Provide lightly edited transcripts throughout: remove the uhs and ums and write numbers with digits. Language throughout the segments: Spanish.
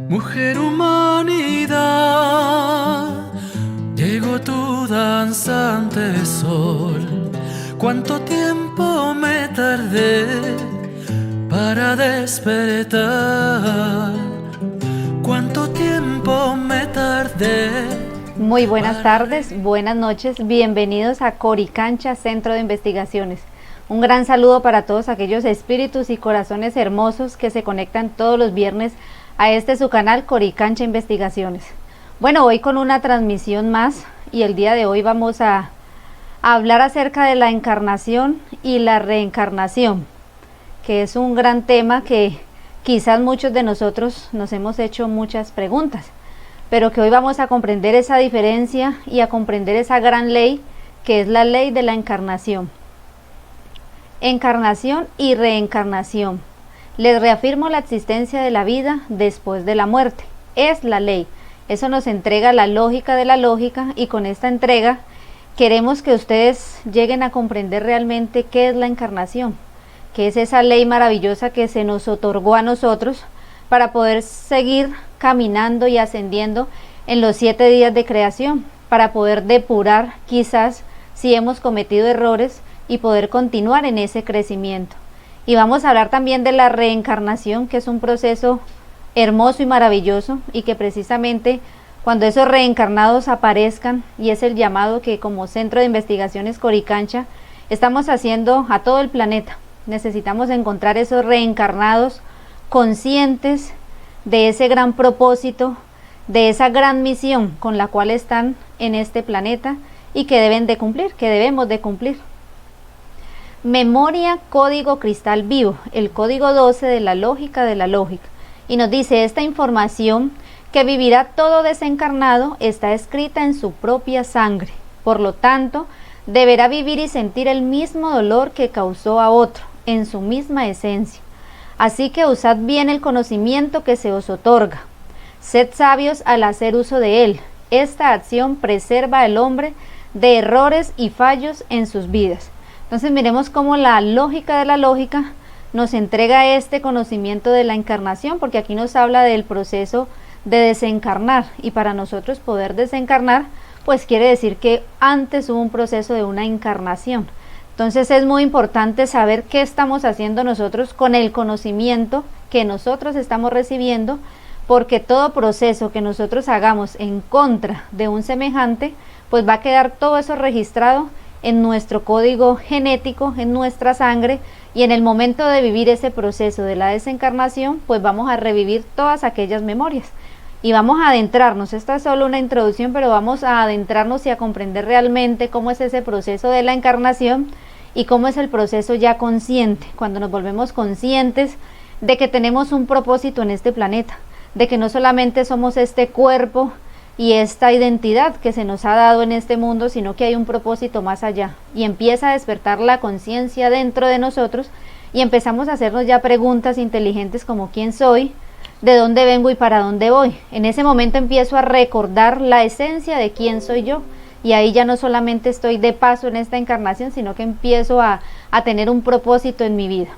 Mujer humanidad, llegó tu danzante sol. Cuánto tiempo me tardé para despertar. Cuánto tiempo me tardé. Muy buenas tardes, buenas noches, bienvenidos a Coricancha, Centro de Investigaciones. Un gran saludo para todos aquellos espíritus y corazones hermosos que se conectan todos los viernes a su canal Coricancha Investigaciones. Bueno, hoy con una transmisión más, y el día de hoy vamos a hablar acerca de la encarnación y la reencarnación, que es un gran tema que quizás muchos de nosotros nos hemos hecho muchas preguntas, pero que hoy vamos a comprender esa diferencia y a comprender esa gran ley que es la ley de la encarnación. Encarnación y reencarnación. Les reafirmo la existencia de la vida después de la muerte. Es la ley. Eso nos entrega la lógica de la lógica, y con esta entrega queremos que ustedes lleguen a comprender realmente qué es la encarnación, que es esa ley maravillosa que se nos otorgó a nosotros para poder seguir caminando y ascendiendo en los 7 días de creación, para poder depurar quizás si hemos cometido errores y poder continuar en ese crecimiento. Y vamos a hablar también de la reencarnación, que es un proceso hermoso y maravilloso, y que precisamente cuando esos reencarnados aparezcan, y es el llamado que como Centro de Investigaciones Coricancha estamos haciendo a todo el planeta, necesitamos encontrar esos reencarnados conscientes de ese gran propósito, de esa gran misión con la cual están en este planeta y que deben de cumplir, que debemos de cumplir. Memoria, código cristal vivo, el código 12 de la lógica de la lógica, y nos dice: esta información que vivirá todo desencarnado está escrita en su propia sangre, por lo tanto deberá vivir y sentir el mismo dolor que causó a otro, en su misma esencia. Así que usad bien el conocimiento que se os otorga, sed sabios al hacer uso de él. Esta acción preserva al hombre de errores y fallos en sus vidas. Entonces miremos cómo la lógica de la lógica nos entrega este conocimiento de la encarnación, porque aquí nos habla del proceso de desencarnar, y para nosotros poder desencarnar pues quiere decir que antes hubo un proceso de una encarnación. Entonces es muy importante saber qué estamos haciendo nosotros con el conocimiento que nosotros estamos recibiendo, porque todo proceso que nosotros hagamos en contra de un semejante pues va a quedar todo eso registrado en nuestro código genético, en nuestra sangre, y en el momento de vivir ese proceso de la desencarnación pues vamos a revivir todas aquellas memorias y vamos a adentrarnos. Esta es solo una introducción, pero vamos a adentrarnos y a comprender realmente cómo es ese proceso de la encarnación y cómo es el proceso ya consciente, cuando nos volvemos conscientes de que tenemos un propósito en este planeta, de que no solamente somos este cuerpo y esta identidad que se nos ha dado en este mundo, sino que hay un propósito más allá, y empieza a despertar la conciencia dentro de nosotros, y empezamos a hacernos ya preguntas inteligentes como: ¿quién soy? ¿De dónde vengo y para dónde voy? En ese momento empiezo a recordar la esencia de quién soy yo, y ahí ya no solamente estoy de paso en esta encarnación, sino que empiezo a tener un propósito en mi vida.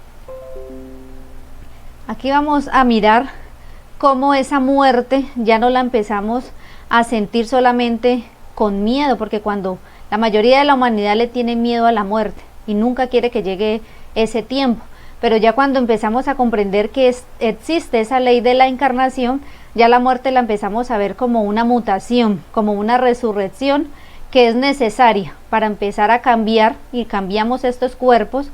Aquí vamos a mirar cómo esa muerte ya no la empezamos a sentir solamente con miedo, porque cuando la mayoría de la humanidad le tiene miedo a la muerte y nunca quiere que llegue ese tiempo, pero ya cuando empezamos a comprender que existe esa ley de la encarnación, ya la muerte la empezamos a ver como una mutación, como una resurrección que es necesaria para empezar a cambiar, y cambiamos estos cuerpos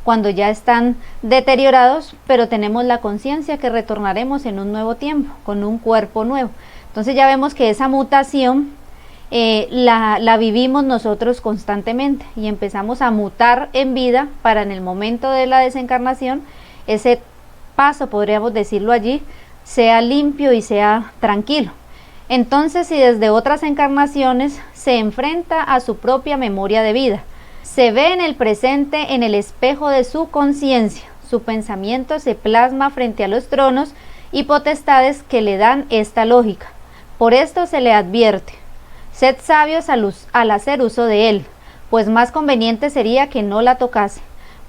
cuando ya están deteriorados, pero tenemos la conciencia que retornaremos en un nuevo tiempo, con un cuerpo nuevo. Entonces ya vemos que esa mutación la vivimos nosotros constantemente y empezamos a mutar en vida para en el momento de la desencarnación, ese paso, podríamos decirlo allí, sea limpio y sea tranquilo. Entonces, si desde otras encarnaciones se enfrenta a su propia memoria de vida, se ve en el presente en el espejo de su conciencia, su pensamiento se plasma frente a los tronos y potestades que le dan esta lógica. Por esto se le advierte: sed sabios al hacer uso de él, pues más conveniente sería que no la tocase,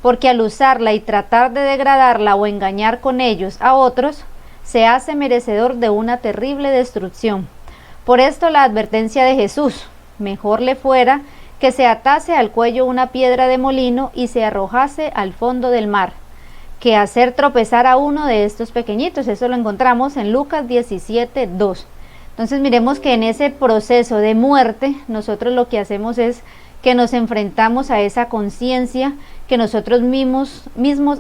porque al usarla y tratar de degradarla o engañar con ellos a otros, se hace merecedor de una terrible destrucción. Por esto la advertencia de Jesús: mejor le fuera que se atase al cuello una piedra de molino y se arrojase al fondo del mar, que hacer tropezar a uno de estos pequeñitos. Eso lo encontramos en Lucas 17:2. Entonces miremos que en ese proceso de muerte nosotros lo que hacemos es que nos enfrentamos a esa conciencia que nosotros mismos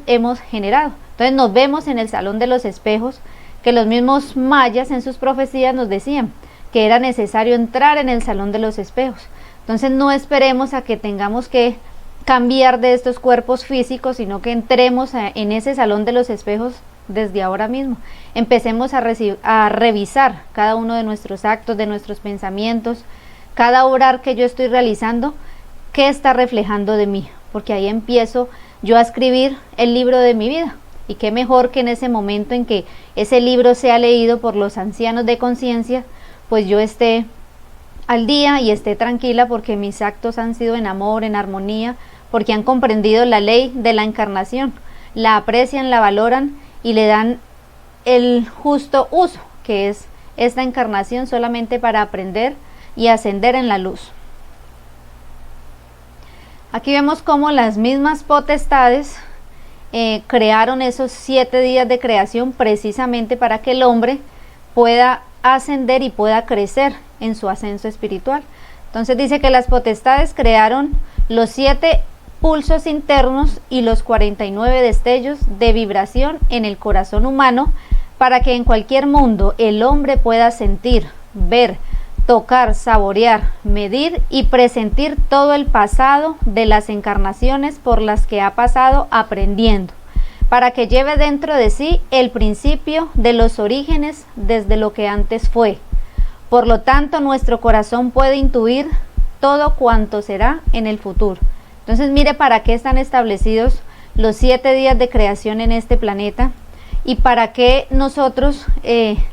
hemos generado. Entonces nos vemos en el salón de los espejos, que los mismos mayas en sus profecías nos decían que era necesario entrar en el salón de los espejos. Entonces no esperemos a que tengamos que cambiar de estos cuerpos físicos, sino que entremos en ese salón de los espejos desde ahora mismo. Empecemos a revisar cada uno de nuestros actos, de nuestros pensamientos, cada obrar que yo estoy realizando, qué está reflejando de mí, porque ahí empiezo yo a escribir el libro de mi vida. Y qué mejor que en ese momento en que ese libro sea leído por los ancianos de conciencia, pues yo esté al día y esté tranquila, porque mis actos han sido en amor, en armonía, porque han comprendido la ley de la encarnación, la aprecian, la valoran y le dan el justo uso, que es esta encarnación solamente para aprender y ascender en la luz. Aquí vemos cómo las mismas potestades crearon esos 7 días de creación precisamente para que el hombre pueda ascender y pueda crecer en su ascenso espiritual. Entonces dice que las potestades crearon los 7 pulsos internos y los 49 destellos de vibración en el corazón humano, para que en cualquier mundo el hombre pueda sentir, ver, tocar, saborear, medir y presentir todo el pasado de las encarnaciones por las que ha pasado aprendiendo, para que lleve dentro de sí el principio de los orígenes desde lo que antes fue. Por lo tanto, nuestro corazón puede intuir todo cuanto será en el futuro. Entonces mire para qué están establecidos los 7 días de creación en este planeta y para qué nosotros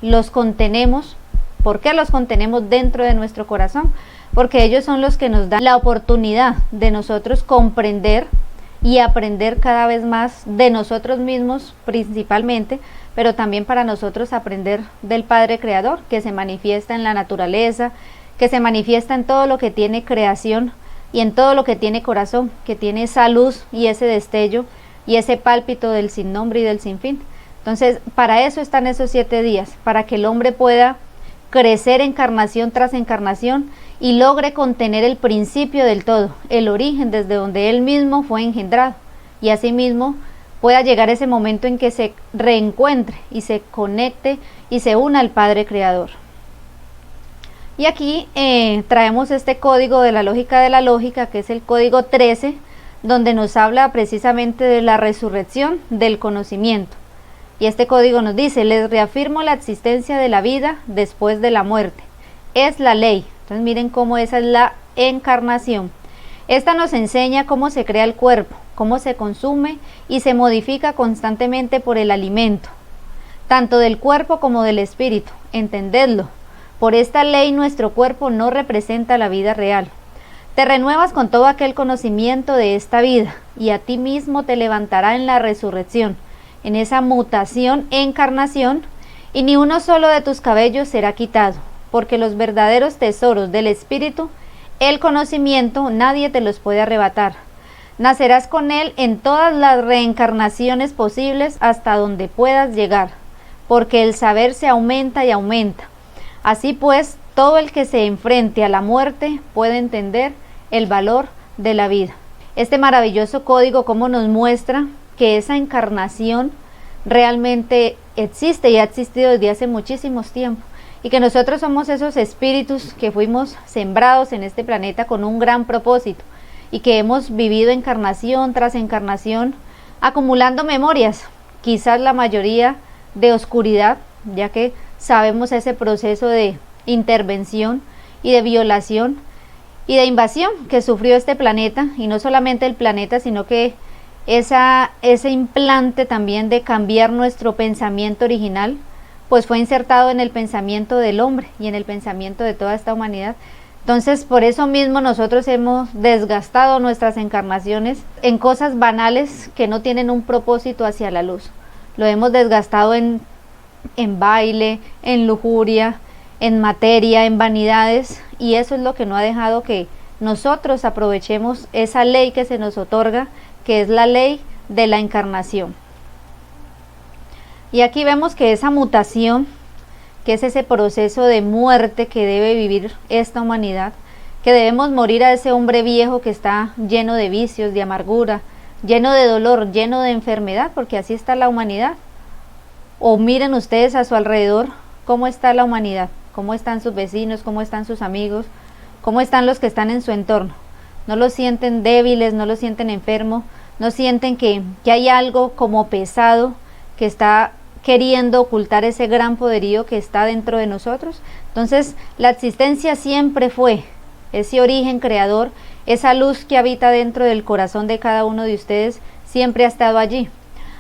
los contenemos. ¿Por qué los contenemos dentro de nuestro corazón? Porque ellos son los que nos dan la oportunidad de nosotros comprender y aprender cada vez más de nosotros mismos principalmente, pero también para nosotros aprender del Padre Creador, que se manifiesta en la naturaleza, que se manifiesta en todo lo que tiene creación y en todo lo que tiene corazón, que tiene esa luz y ese destello y ese pálpito del sin nombre y del sin fin. Entonces, para eso están esos 7 días, para que el hombre pueda crecer encarnación tras encarnación y logre contener el principio del todo, el origen desde donde él mismo fue engendrado, y asimismo pueda llegar ese momento en que se reencuentre y se conecte y se una al Padre Creador. Y aquí traemos este código de la lógica, que es el código 13, donde nos habla precisamente de la resurrección del conocimiento. Y este código nos dice: les reafirmo la existencia de la vida después de la muerte. Es la ley. Entonces miren cómo esa es la encarnación. Esta nos enseña cómo se crea el cuerpo, cómo se consume y se modifica constantemente por el alimento, tanto del cuerpo como del espíritu. Entendedlo. Por esta ley nuestro cuerpo no representa la vida real. Te renuevas con todo aquel conocimiento de esta vida y a ti mismo te levantará en la resurrección, en esa mutación, encarnación, y ni uno solo de tus cabellos será quitado, porque los verdaderos tesoros del espíritu, el conocimiento, nadie te los puede arrebatar. Nacerás con él en todas las reencarnaciones posibles hasta donde puedas llegar, porque el saber se aumenta y aumenta. Así pues, todo el que se enfrente a la muerte puede entender el valor de la vida. Este maravilloso código cómo nos muestra que esa encarnación realmente existe y ha existido desde hace muchísimos tiempos, y que nosotros somos esos espíritus que fuimos sembrados en este planeta con un gran propósito, y que hemos vivido encarnación tras encarnación acumulando memorias, quizás la mayoría de oscuridad, ya que sabemos ese proceso de intervención y de violación y de invasión que sufrió este planeta, y no solamente el planeta, sino que ese implante también de cambiar nuestro pensamiento original, pues fue insertado en el pensamiento del hombre y en el pensamiento de toda esta humanidad. Entonces, por eso mismo nosotros hemos desgastado nuestras encarnaciones en cosas banales que no tienen un propósito hacia la luz. Lo hemos desgastado en baile, en lujuria, en materia, en vanidades, y eso es lo que no ha dejado que nosotros aprovechemos esa ley que se nos otorga, que es la ley de la encarnación. Y aquí vemos que esa mutación, que es ese proceso de muerte que debe vivir esta humanidad, que debemos morir a ese hombre viejo que está lleno de vicios, de amargura, lleno de dolor, lleno de enfermedad, porque así está la humanidad. O miren ustedes a su alrededor cómo está la humanidad, cómo están sus vecinos, cómo están sus amigos, cómo están los que están en su entorno. No los sienten débiles, no los sienten enfermos, no sienten que hay algo como pesado que está queriendo ocultar ese gran poderío que está dentro de nosotros. Entonces, la existencia siempre fue ese origen creador, esa luz que habita dentro del corazón de cada uno de ustedes, siempre ha estado allí.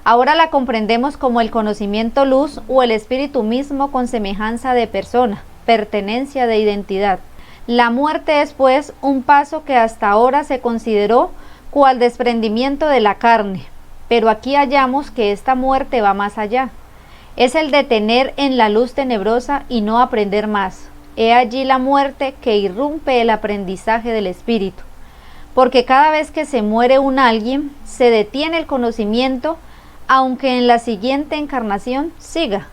Ahora la comprendemos como el conocimiento luz o el espíritu mismo con semejanza de persona, pertenencia de identidad. La muerte es pues un paso que hasta ahora se consideró cual desprendimiento de la carne, pero aquí hallamos que esta muerte va más allá. Es el detener en la luz tenebrosa y no aprender más. He allí la muerte que irrumpe el aprendizaje del espíritu, porque cada vez que se muere un alguien, se detiene el conocimiento, aunque en la siguiente encarnación siga.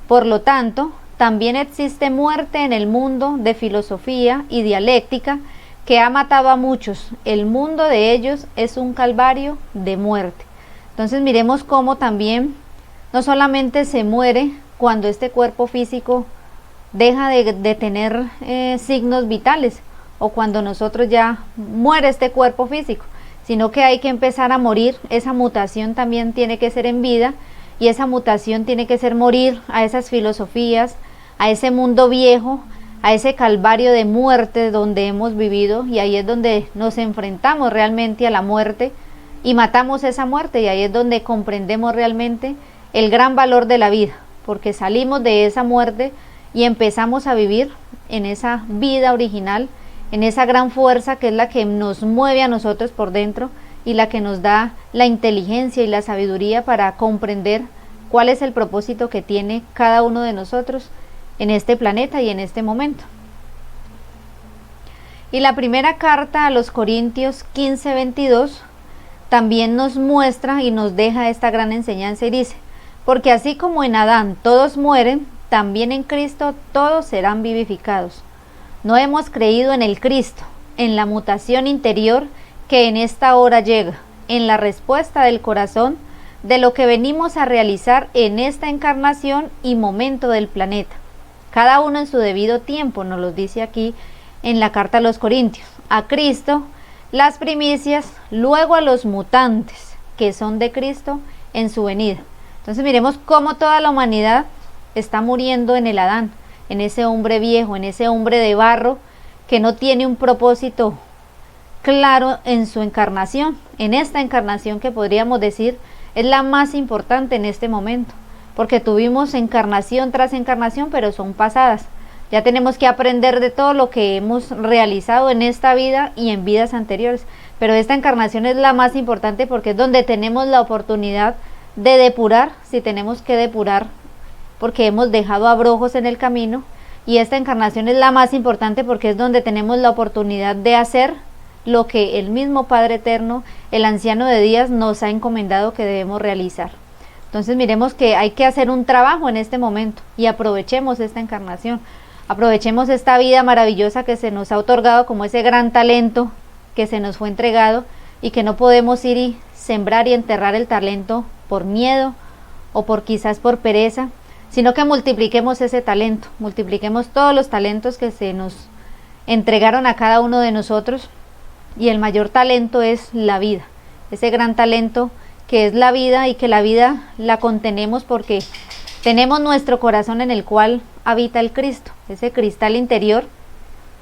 Por lo tanto, también existe muerte en el mundo de filosofía y dialéctica que ha matado a muchos. El mundo de ellos es un calvario de muerte. Entonces miremos cómo también no solamente se muere cuando este cuerpo físico deja de tener signos vitales, o cuando nosotros ya muere este cuerpo físico, sino que hay que empezar a morir. Esa mutación también tiene que ser en vida, y esa mutación tiene que ser morir a esas filosofías, a ese mundo viejo, a ese calvario de muerte donde hemos vivido, y ahí es donde nos enfrentamos realmente a la muerte y matamos esa muerte, y ahí es donde comprendemos realmente el gran valor de la vida, porque salimos de esa muerte y empezamos a vivir en esa vida original, en esa gran fuerza que es la que nos mueve a nosotros por dentro y la que nos da la inteligencia y la sabiduría para comprender cuál es el propósito que tiene cada uno de nosotros en este planeta y en este momento. Y la primera carta a los Corintios 15:22 también nos muestra y nos deja esta gran enseñanza, y dice: porque así como en Adán todos mueren, también en Cristo todos serán vivificados. No hemos creído en el Cristo, en la mutación interior que en esta hora llega, en la respuesta del corazón de lo que venimos a realizar en esta encarnación y momento del planeta. Cada uno en su debido tiempo, nos lo dice aquí en la carta a los Corintios. A Cristo las primicias, luego a los mutantes, que son de Cristo en su venida. Entonces miremos cómo toda la humanidad está muriendo en el Adán, en ese hombre viejo, en ese hombre de barro que no tiene un propósito claro en su encarnación, en esta encarnación que podríamos decir es la más importante en este momento, porque tuvimos encarnación tras encarnación, pero son pasadas. Ya tenemos que aprender de todo lo que hemos realizado en esta vida y en vidas anteriores, pero esta encarnación es la más importante porque es donde tenemos la oportunidad de depurar, si tenemos que depurar, porque hemos dejado abrojos en el camino, y esta encarnación es la más importante porque es donde tenemos la oportunidad de hacer lo que el mismo Padre Eterno, el Anciano de Días, nos ha encomendado que debemos realizar. Entonces miremos que hay que hacer un trabajo en este momento y aprovechemos esta encarnación, aprovechemos esta vida maravillosa que se nos ha otorgado como ese gran talento que se nos fue entregado y que no podemos ir y sembrar y enterrar el talento por miedo o por quizás por pereza, sino que multipliquemos ese talento, multipliquemos todos los talentos que se nos entregaron a cada uno de nosotros, y el mayor talento es la vida, ese gran talento que es la vida, y que la vida la contenemos porque tenemos nuestro corazón en el cual habita el Cristo, ese cristal interior,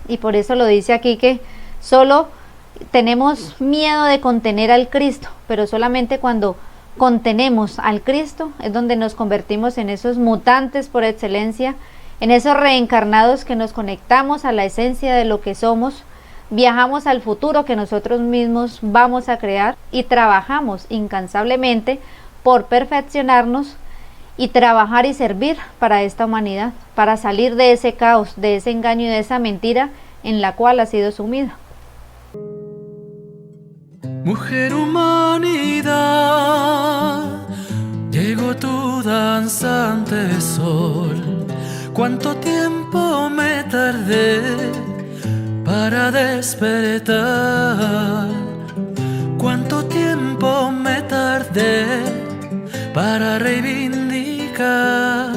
y por eso lo dice aquí que solo tenemos miedo de contener al Cristo, pero solamente cuando contenemos al Cristo es donde nos convertimos en esos mutantes por excelencia, en esos reencarnados que nos conectamos a la esencia de lo que somos, viajamos al futuro que nosotros mismos vamos a crear y trabajamos incansablemente por perfeccionarnos y trabajar y servir para esta humanidad, para salir de ese caos, de ese engaño y de esa mentira en la cual ha sido sumida. Mujer humanidad, llegó tu danzante sol. Cuánto tiempo me tardé para despertar. Cuánto tiempo me tardé para reivindicar.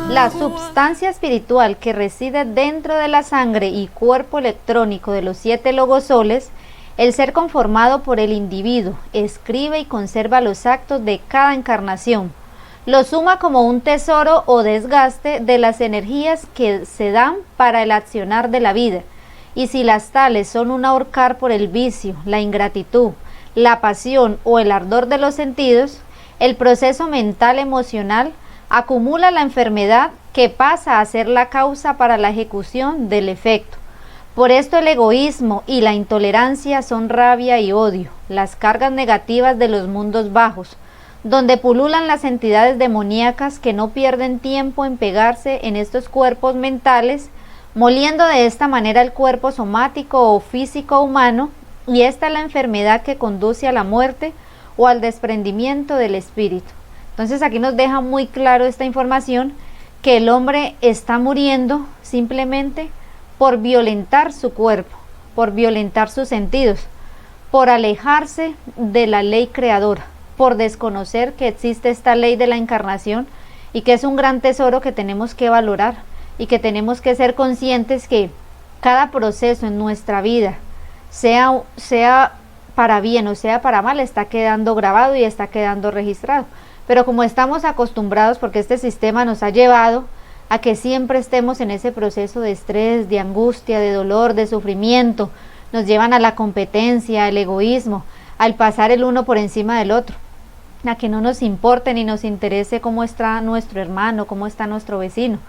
La substancia espiritual que reside dentro de la sangre y cuerpo electrónico de los 7 logosoles, el ser conformado por el individuo, escribe y conserva los actos de cada encarnación, lo suma como un tesoro o desgaste de las energías que se dan para el accionar de la vida, y si las tales son un ahorcar por el vicio, la ingratitud, la pasión o el ardor de los sentidos, el proceso mental emocional acumula la enfermedad que pasa a ser la causa para la ejecución del efecto. Por esto el egoísmo y la intolerancia son rabia y odio, las cargas negativas de los mundos bajos, donde pululan las entidades demoníacas que no pierden tiempo en pegarse en estos cuerpos mentales, moliendo de esta manera el cuerpo somático o físico humano, y esta es la enfermedad que conduce a la muerte o al desprendimiento del espíritu. Entonces aquí nos deja muy claro esta información, que el hombre está muriendo simplemente por violentar su cuerpo, por violentar sus sentidos, por alejarse de la ley creadora, por desconocer que existe esta ley de la encarnación y que es un gran tesoro que tenemos que valorar y que tenemos que ser conscientes que cada proceso en nuestra vida, sea para bien o sea para mal, está quedando grabado y está quedando registrado. Pero como estamos acostumbrados, porque este sistema nos ha llevado a que siempre estemos en ese proceso de estrés, de angustia, de dolor, de sufrimiento, nos llevan a la competencia, al egoísmo, al pasar el uno por encima del otro, a que no nos importe ni nos interese cómo está nuestro hermano, cómo está nuestro vecino,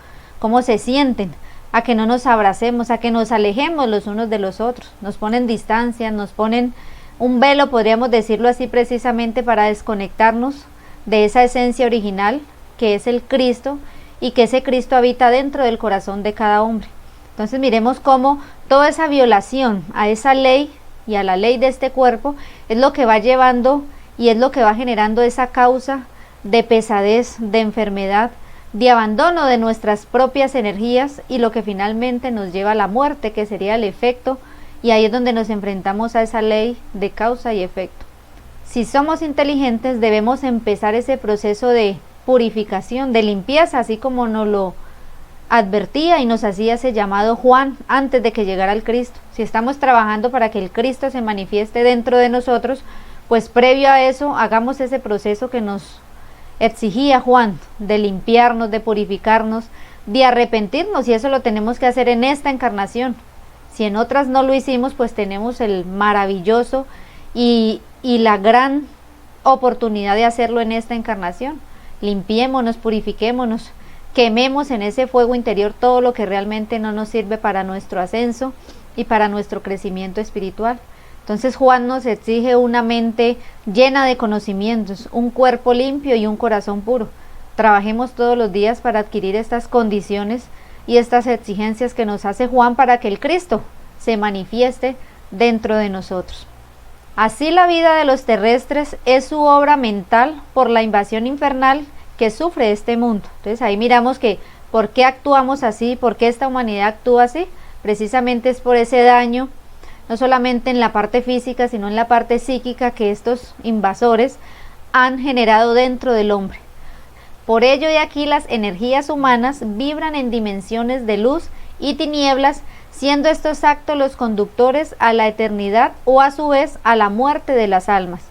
cómo se sienten, a que no nos abracemos, a que nos alejemos los unos de los otros, nos ponen distancia, nos ponen un velo, podríamos decirlo así, precisamente para desconectarnos de esa esencia original que es el Cristo, y que ese Cristo habita dentro del corazón de cada hombre. Entonces miremos cómo toda esa violación a esa ley y a la ley de este cuerpo es lo que va llevando y es lo que va generando esa causa de pesadez, de enfermedad, de abandono de nuestras propias energías, y lo que finalmente nos lleva a la muerte, que sería el efecto, y ahí es donde nos enfrentamos a esa ley de causa y efecto. Si somos inteligentes, debemos empezar ese proceso de purificación, de limpieza, así como nos lo advertía y nos hacía ese llamado Juan antes de que llegara el Cristo. Si estamos trabajando para que el Cristo se manifieste dentro de nosotros, pues previo a eso hagamos ese proceso que nos exigía Juan, de limpiarnos, de purificarnos, de arrepentirnos, y eso lo tenemos que hacer en esta encarnación. Si en otras no lo hicimos, pues tenemos el maravilloso y la gran oportunidad de hacerlo en esta encarnación. Limpiémonos, purifiquémonos, quememos en ese fuego interior todo lo que realmente no nos sirve para nuestro ascenso y para nuestro crecimiento espiritual. Entonces Juan nos exige una mente llena de conocimientos, un cuerpo limpio y un corazón puro. Trabajemos todos los días para adquirir estas condiciones y estas exigencias que nos hace Juan para que el Cristo se manifieste dentro de nosotros. Así la vida de los terrestres es su obra mental por la invasión infernal que sufre este mundo. Entonces ahí miramos que por qué actuamos así, por qué esta humanidad actúa así, precisamente es por ese daño, no solamente en la parte física, sino en la parte psíquica que estos invasores han generado dentro del hombre. Por ello de aquí las energías humanas vibran en dimensiones de luz y tinieblas, siendo estos actos los conductores a la eternidad o a su vez a la muerte de las almas.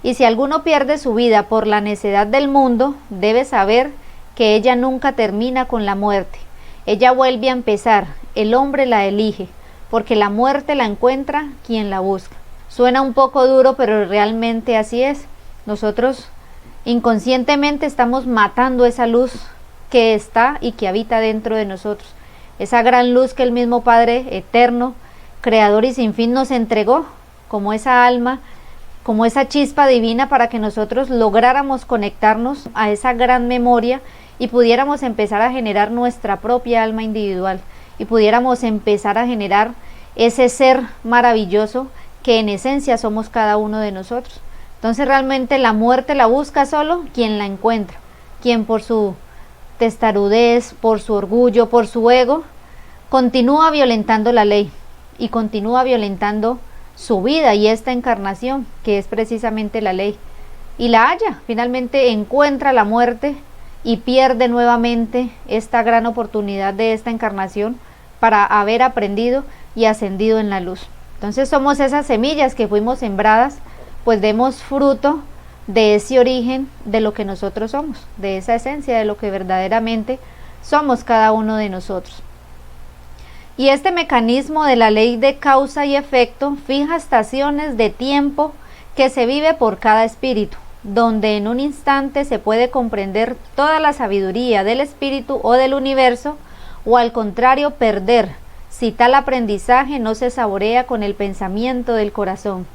Y si alguno pierde su vida por la necedad del mundo, debe saber que ella nunca termina con la muerte. Ella vuelve a empezar, el hombre la elige, porque la muerte la encuentra quien la busca. Suena un poco duro, pero realmente así es. Nosotros inconscientemente estamos matando esa luz que está y que habita dentro de nosotros. Esa gran luz que el mismo Padre eterno, creador y sin fin nos entregó, como esa alma, como esa chispa divina para que nosotros lográramos conectarnos a esa gran memoria y pudiéramos empezar a generar nuestra propia alma individual y pudiéramos empezar a generar ese ser maravilloso que en esencia somos cada uno de nosotros. Entonces realmente la muerte la busca solo quien la encuentra, quien por su testarudez, por su orgullo, por su ego, continúa violentando la ley y continúa violentando su vida y esta encarnación que es precisamente la ley, y la halla, finalmente encuentra la muerte y pierde nuevamente esta gran oportunidad de esta encarnación para haber aprendido y ascendido en la luz. Entonces somos esas semillas que fuimos sembradas, pues demos fruto de ese origen de lo que nosotros somos, de esa esencia de lo que verdaderamente somos cada uno de nosotros. Y este mecanismo de la ley de causa y efecto fija estaciones de tiempo que se vive por cada espíritu, donde en un instante se puede comprender toda la sabiduría del espíritu o del universo, o al contrario perder, si tal aprendizaje no se saborea con el pensamiento del corazón.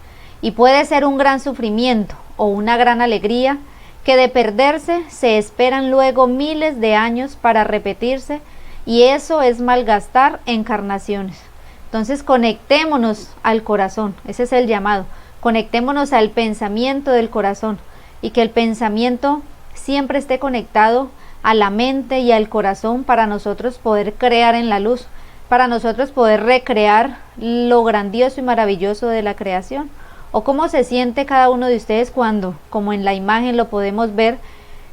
Y puede ser un gran sufrimiento o una gran alegría, que de perderse se esperan luego miles de años para repetirse, y eso es malgastar encarnaciones. Entonces conectémonos al corazón, ese es el llamado, conectémonos al pensamiento del corazón, y que el pensamiento siempre esté conectado a la mente y al corazón para nosotros poder crear en la luz, para nosotros poder recrear lo grandioso y maravilloso de la creación. O cómo se siente cada uno de ustedes cuando, como en la imagen lo podemos ver,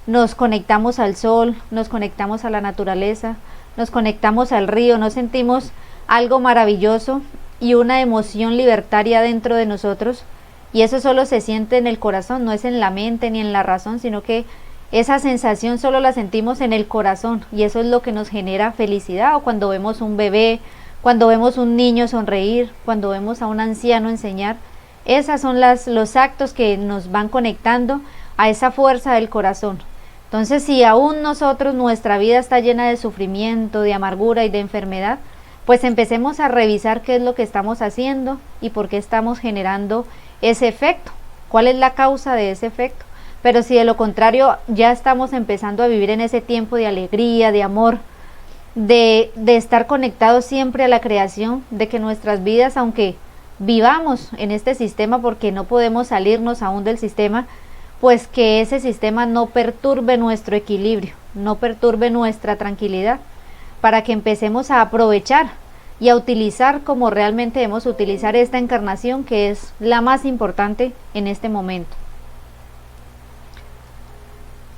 nos conectamos al sol, nos conectamos a la naturaleza, nos conectamos al río, nos sentimos algo maravilloso y una emoción libertaria dentro de nosotros, y eso solo se siente en el corazón, no es en la mente ni en la razón, sino que esa sensación solo la sentimos en el corazón, y eso es lo que nos genera felicidad. O cuando vemos un bebé, cuando vemos un niño sonreír, cuando vemos a un anciano enseñar, esas son los actos que nos van conectando a esa fuerza del corazón. Entonces, si aún nosotros, nuestra vida está llena de sufrimiento, de amargura y de enfermedad, pues empecemos a revisar qué es lo que estamos haciendo y por qué estamos generando ese efecto, cuál es la causa de ese efecto. Pero si de lo contrario ya estamos empezando a vivir en ese tiempo de alegría, de amor, de estar conectados siempre a la creación, de que nuestras vidas, aunque vivamos en este sistema porque no podemos salirnos aún del sistema, pues que ese sistema no perturbe nuestro equilibrio, no perturbe nuestra tranquilidad, para que empecemos a aprovechar y a utilizar como realmente debemos utilizar esta encarnación, que es la más importante en este momento.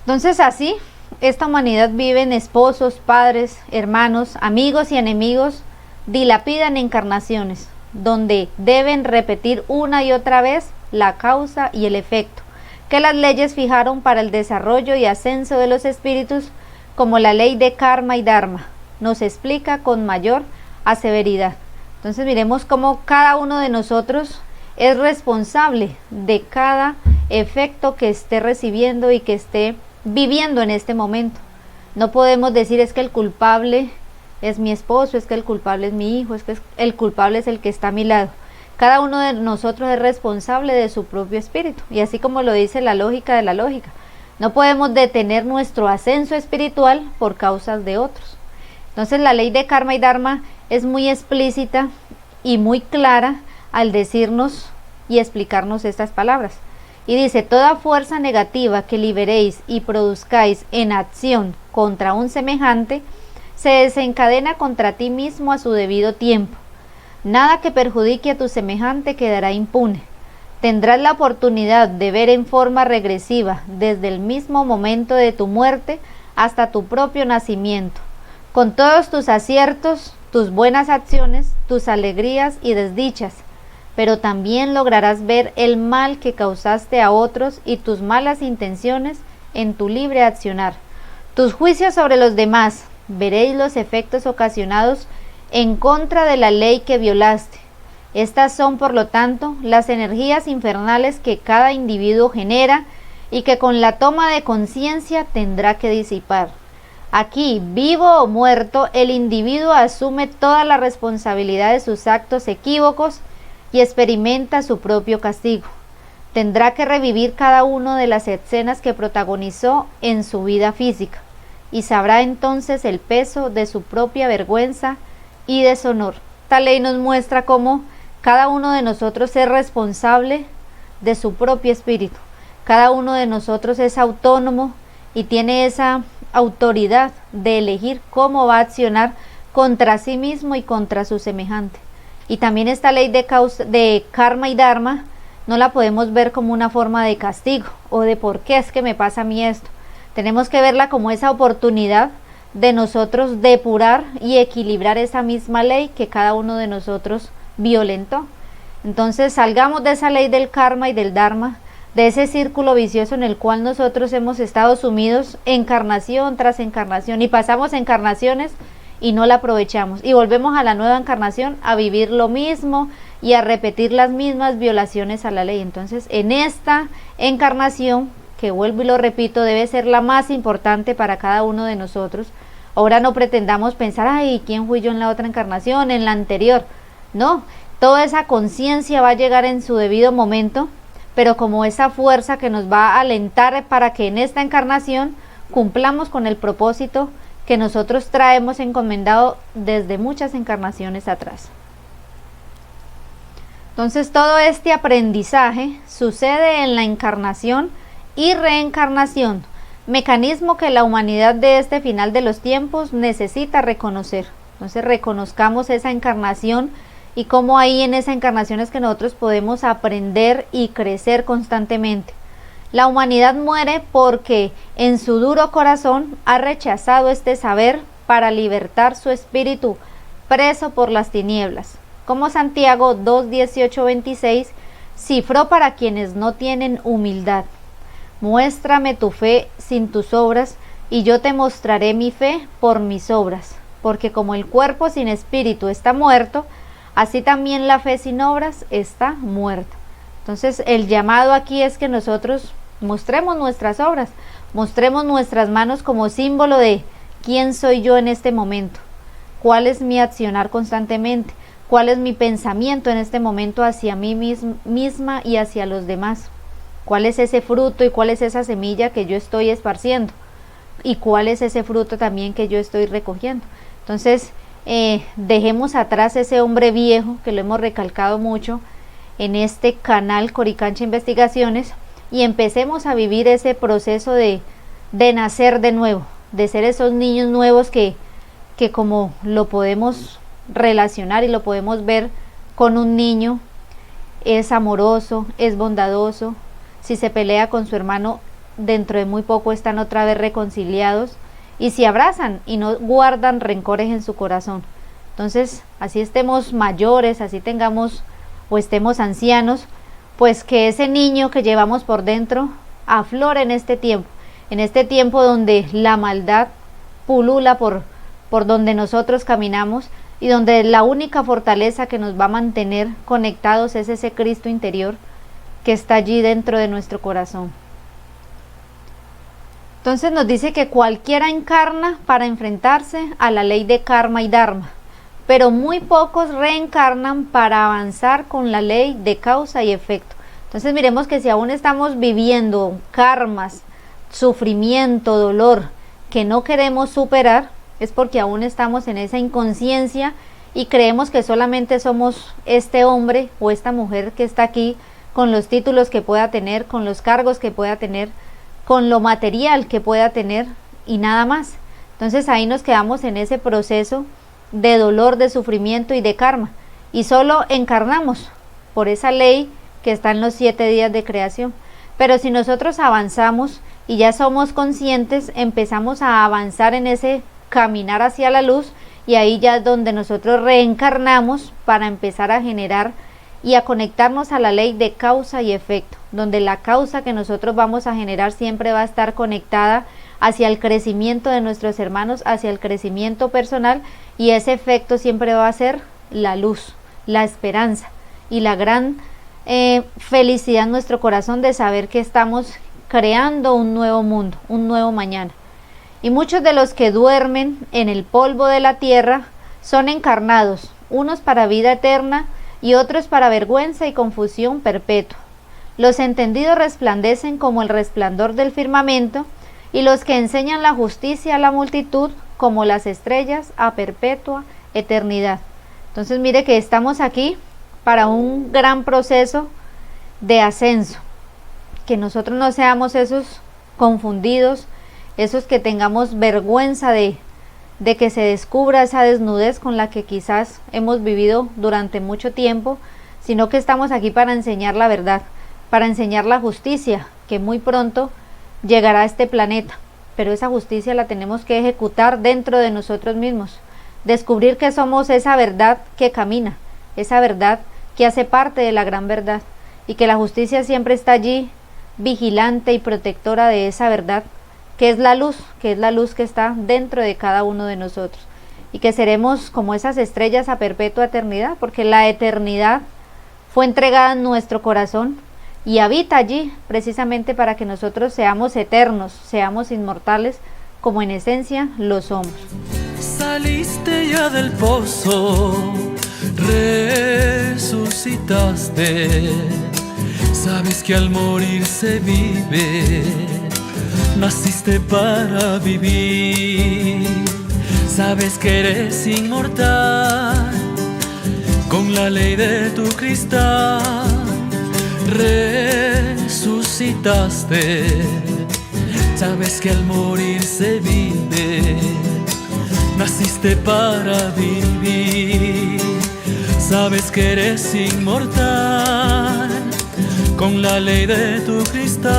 Entonces así, esta humanidad vive en esposos, padres, hermanos, amigos y enemigos, dilapidan encarnaciones, donde deben repetir una y otra vez la causa y el efecto que las leyes fijaron para el desarrollo y ascenso de los espíritus, como la ley de karma y dharma nos explica con mayor severidad. Entonces miremos cómo cada uno de nosotros es responsable de cada efecto que esté recibiendo y que esté viviendo en este momento. No podemos decir es que el culpable es mi esposo, es que el culpable es mi hijo, es que el culpable es el que está a mi lado. Cada uno de nosotros es responsable de su propio espíritu, y así como lo dice la lógica de la lógica, no podemos detener nuestro ascenso espiritual por causas de otros. Entonces la ley de karma y dharma es muy explícita y muy clara al decirnos y explicarnos estas palabras. Y dice: toda fuerza negativa que liberéis y produzcáis en acción contra un semejante, se desencadena contra ti mismo a su debido tiempo. Nada que perjudique a tu semejante quedará impune. Tendrás la oportunidad de ver en forma regresiva, desde el mismo momento de tu muerte hasta tu propio nacimiento, con todos tus aciertos, tus buenas acciones, tus alegrías y desdichas, pero también lograrás ver el mal que causaste a otros y tus malas intenciones en tu libre accionar. Tus juicios sobre los demás, veréis los efectos ocasionados en contra de la ley que violaste. Estas son, por lo tanto, las energías infernales que cada individuo genera y que con la toma de conciencia tendrá que disipar. Aquí, vivo o muerto, el individuo asume toda la responsabilidad de sus actos equívocos y experimenta su propio castigo. Tendrá que revivir cada una de las escenas que protagonizó en su vida física y sabrá entonces el peso de su propia vergüenza y deshonor. Esta ley nos muestra cómo cada uno de nosotros es responsable de su propio espíritu. Cada uno de nosotros es autónomo y tiene esa autoridad de elegir cómo va a accionar contra sí mismo y contra su semejante. Y también esta ley de karma y dharma no la podemos ver como una forma de castigo o de por qué es que me pasa a mí esto. Tenemos que verla como esa oportunidad de nosotros depurar y equilibrar esa misma ley que cada uno de nosotros violentó. Entonces salgamos de esa ley del karma y del dharma, de ese círculo vicioso en el cual nosotros hemos estado sumidos encarnación tras encarnación, y pasamos encarnaciones y no la aprovechamos, y volvemos a la nueva encarnación a vivir lo mismo y a repetir las mismas violaciones a la ley. Entonces en esta encarnación, que vuelvo y lo repito, debe ser la más importante para cada uno de nosotros. Ahora no pretendamos pensar: ay, ¿quién fui yo en la otra encarnación, en la anterior? No, toda esa conciencia va a llegar en su debido momento, pero como esa fuerza que nos va a alentar para que en esta encarnación cumplamos con el propósito que nosotros traemos encomendado desde muchas encarnaciones atrás. Entonces todo este aprendizaje sucede en la encarnación y reencarnación, mecanismo que la humanidad de este final de los tiempos necesita reconocer. Entonces reconozcamos esa encarnación y cómo ahí en esa encarnación es que nosotros podemos aprender y crecer constantemente. La humanidad muere porque en su duro corazón ha rechazado este saber para libertar su espíritu preso por las tinieblas. Como Santiago 2:18-26 cifró para quienes no tienen humildad: muéstrame tu fe sin tus obras, y yo te mostraré mi fe por mis obras. Porque como el cuerpo sin espíritu está muerto, así también la fe sin obras está muerta. Entonces el llamado aquí es que nosotros mostremos nuestras obras, mostremos nuestras manos como símbolo de quién soy yo en este momento, cuál es mi accionar constantemente, cuál es mi pensamiento en este momento hacia mí misma y hacia los demás, cuál es ese fruto y cuál es esa semilla que yo estoy esparciendo y cuál es ese fruto también que yo estoy recogiendo. Entonces dejemos atrás ese hombre viejo, que lo hemos recalcado mucho en este canal Coricancha Investigaciones, y empecemos a vivir ese proceso de nacer de nuevo, de ser esos niños nuevos que como lo podemos relacionar y lo podemos ver con un niño, es amoroso, es bondadoso. Si se pelea con su hermano, dentro de muy poco están otra vez reconciliados y se abrazan y no guardan rencores en su corazón. Entonces, así estemos mayores, así tengamos o estemos ancianos, pues que ese niño que llevamos por dentro aflore en este tiempo donde la maldad pulula por donde nosotros caminamos, y donde la única fortaleza que nos va a mantener conectados es ese Cristo interior que está allí dentro de nuestro corazón. Entonces nos dice que cualquiera encarna para enfrentarse a la ley de karma y dharma, pero muy pocos reencarnan para avanzar con la ley de causa y efecto. Entonces miremos que si aún estamos viviendo karmas, sufrimiento, dolor que no queremos superar, es porque aún estamos en esa inconsciencia y creemos que solamente somos este hombre o esta mujer que está aquí con los títulos que pueda tener, con los cargos que pueda tener, con lo material que pueda tener y nada más. Entonces ahí nos quedamos en ese proceso de dolor, de sufrimiento y de karma, y solo encarnamos por esa ley que está en los 7 días de creación. Pero si nosotros avanzamos y ya somos conscientes, empezamos a avanzar en ese caminar hacia la luz, y ahí ya es donde nosotros reencarnamos para empezar a generar y a conectarnos a la ley de causa y efecto, donde la causa que nosotros vamos a generar siempre va a estar conectada hacia el crecimiento de nuestros hermanos, hacia el crecimiento personal, y ese efecto siempre va a ser la luz, la esperanza y la gran felicidad en nuestro corazón de saber que estamos creando un nuevo mundo, un nuevo mañana. Y muchos de los que duermen en el polvo de la tierra son encarnados, unos para vida eterna y otros para vergüenza y confusión perpetua. Los entendidos resplandecen como el resplandor del firmamento, y los que enseñan la justicia a la multitud como las estrellas a perpetua eternidad. Entonces mire que estamos aquí para un gran proceso de ascenso, que nosotros no seamos esos confundidos, esos que tengamos vergüenza de que se descubra esa desnudez con la que quizás hemos vivido durante mucho tiempo, sino que estamos aquí para enseñar la verdad, para enseñar la justicia, que muy pronto llegará a este planeta, pero esa justicia la tenemos que ejecutar dentro de nosotros mismos, descubrir que somos esa verdad que camina, esa verdad que hace parte de la gran verdad, y que la justicia siempre está allí, vigilante y protectora de esa verdad, que es la luz que está dentro de cada uno de nosotros, y que seremos como esas estrellas a perpetua eternidad, porque la eternidad fue entregada en nuestro corazón y habita allí precisamente para que nosotros seamos eternos, seamos inmortales, como en esencia lo somos. Saliste ya del pozo, resucitaste, sabes que al morir se vive, naciste para vivir, sabes que eres inmortal, con la ley de tu cristal, resucitaste, sabes que al morir se vive, naciste para vivir, sabes que eres inmortal, con la ley de tu cristal.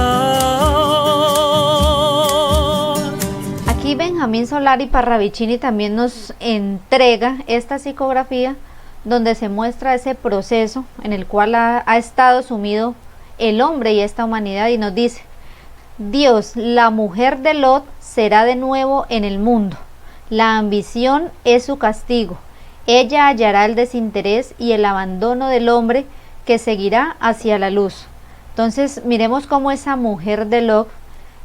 Aquí Benjamín Solari Parravicini también nos entrega esta psicografía donde se muestra ese proceso en el cual ha estado sumido el hombre y esta humanidad, y nos dice: Dios, la mujer de Lot será de nuevo en el mundo, la ambición es su castigo, ella hallará el desinterés y el abandono del hombre que seguirá hacia la luz. Entonces miremos cómo esa mujer de Lot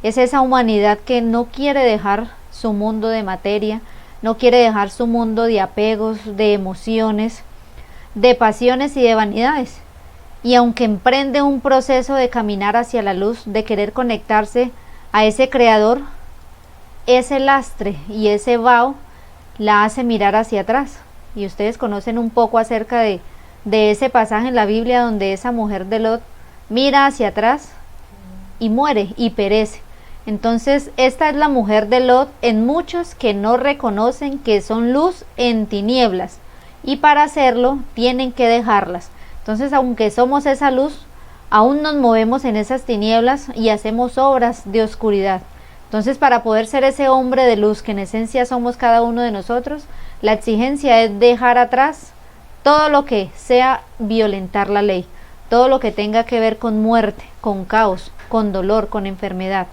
es esa humanidad que no quiere dejar su mundo de materia, no quiere dejar su mundo de apegos, de emociones, de pasiones y de vanidades. Y aunque emprende un proceso de caminar hacia la luz, de querer conectarse a ese creador, ese lastre y ese vaho la hace mirar hacia atrás. Y ustedes conocen un poco acerca de ese pasaje en la Biblia donde esa mujer de Lot mira hacia atrás y muere y perece. Entonces esta es la mujer de Lot en muchos que no reconocen que son luz en tinieblas, y para hacerlo tienen que dejarlas. Entonces aunque somos esa luz, aún nos movemos en esas tinieblas y hacemos obras de oscuridad. Entonces para poder ser ese hombre de luz que en esencia somos cada uno de nosotros, la exigencia es dejar atrás todo lo que sea violentar la ley, todo lo que tenga que ver con muerte, con caos, con dolor, con enfermedad.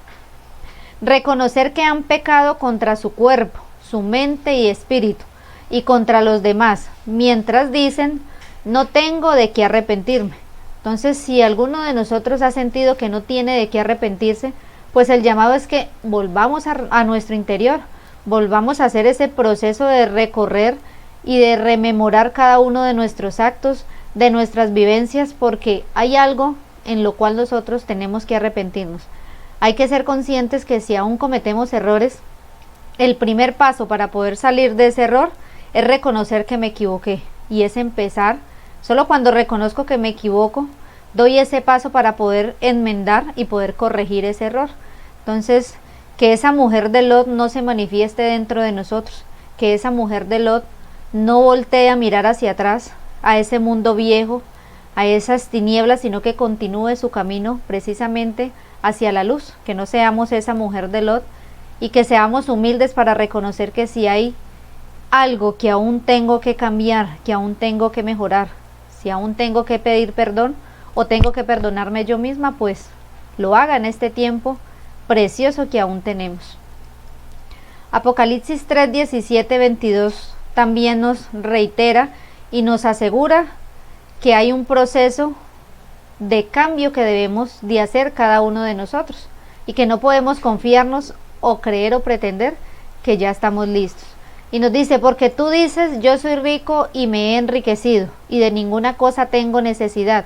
Reconocer que han pecado contra su cuerpo, su mente y espíritu, y contra los demás, mientras dicen: no tengo de qué arrepentirme. Entonces, si alguno de nosotros ha sentido que no tiene de qué arrepentirse, pues el llamado es que volvamos a nuestro interior, volvamos a hacer ese proceso de recorrer y de rememorar cada uno de nuestros actos, de nuestras vivencias, porque hay algo en lo cual nosotros tenemos que arrepentirnos. Hay que ser conscientes que si aún cometemos errores, el primer paso para poder salir de ese error es reconocer que me equivoqué, y es empezar. Solo cuando reconozco que me equivoco, doy ese paso para poder enmendar y poder corregir ese error. Entonces, que esa mujer de Lot no se manifieste dentro de nosotros, que esa mujer de Lot no voltee a mirar hacia atrás, a ese mundo viejo, a esas tinieblas, sino que continúe su camino precisamente hacia la luz, que no seamos esa mujer de Lot y que seamos humildes para reconocer que si hay algo que aún tengo que cambiar, que aún tengo que mejorar, si aún tengo que pedir perdón o tengo que perdonarme yo misma, pues lo haga en este tiempo precioso que aún tenemos. Apocalipsis 3, 17, 22 también nos reitera y nos asegura que hay un proceso de cambio que debemos de hacer cada uno de nosotros y que no podemos confiarnos o creer o pretender que ya estamos listos. Y nos dice, porque tú dices, yo soy rico y me he enriquecido y de ninguna cosa tengo necesidad,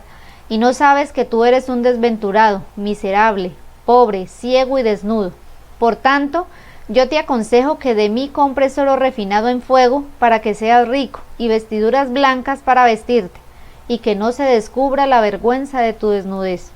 y no sabes que tú eres un desventurado, miserable, pobre, ciego y desnudo. Por tanto, yo te aconsejo que de mí compres oro refinado en fuego para que seas rico, y vestiduras blancas para vestirte, y que no se descubra la vergüenza de tu desnudez.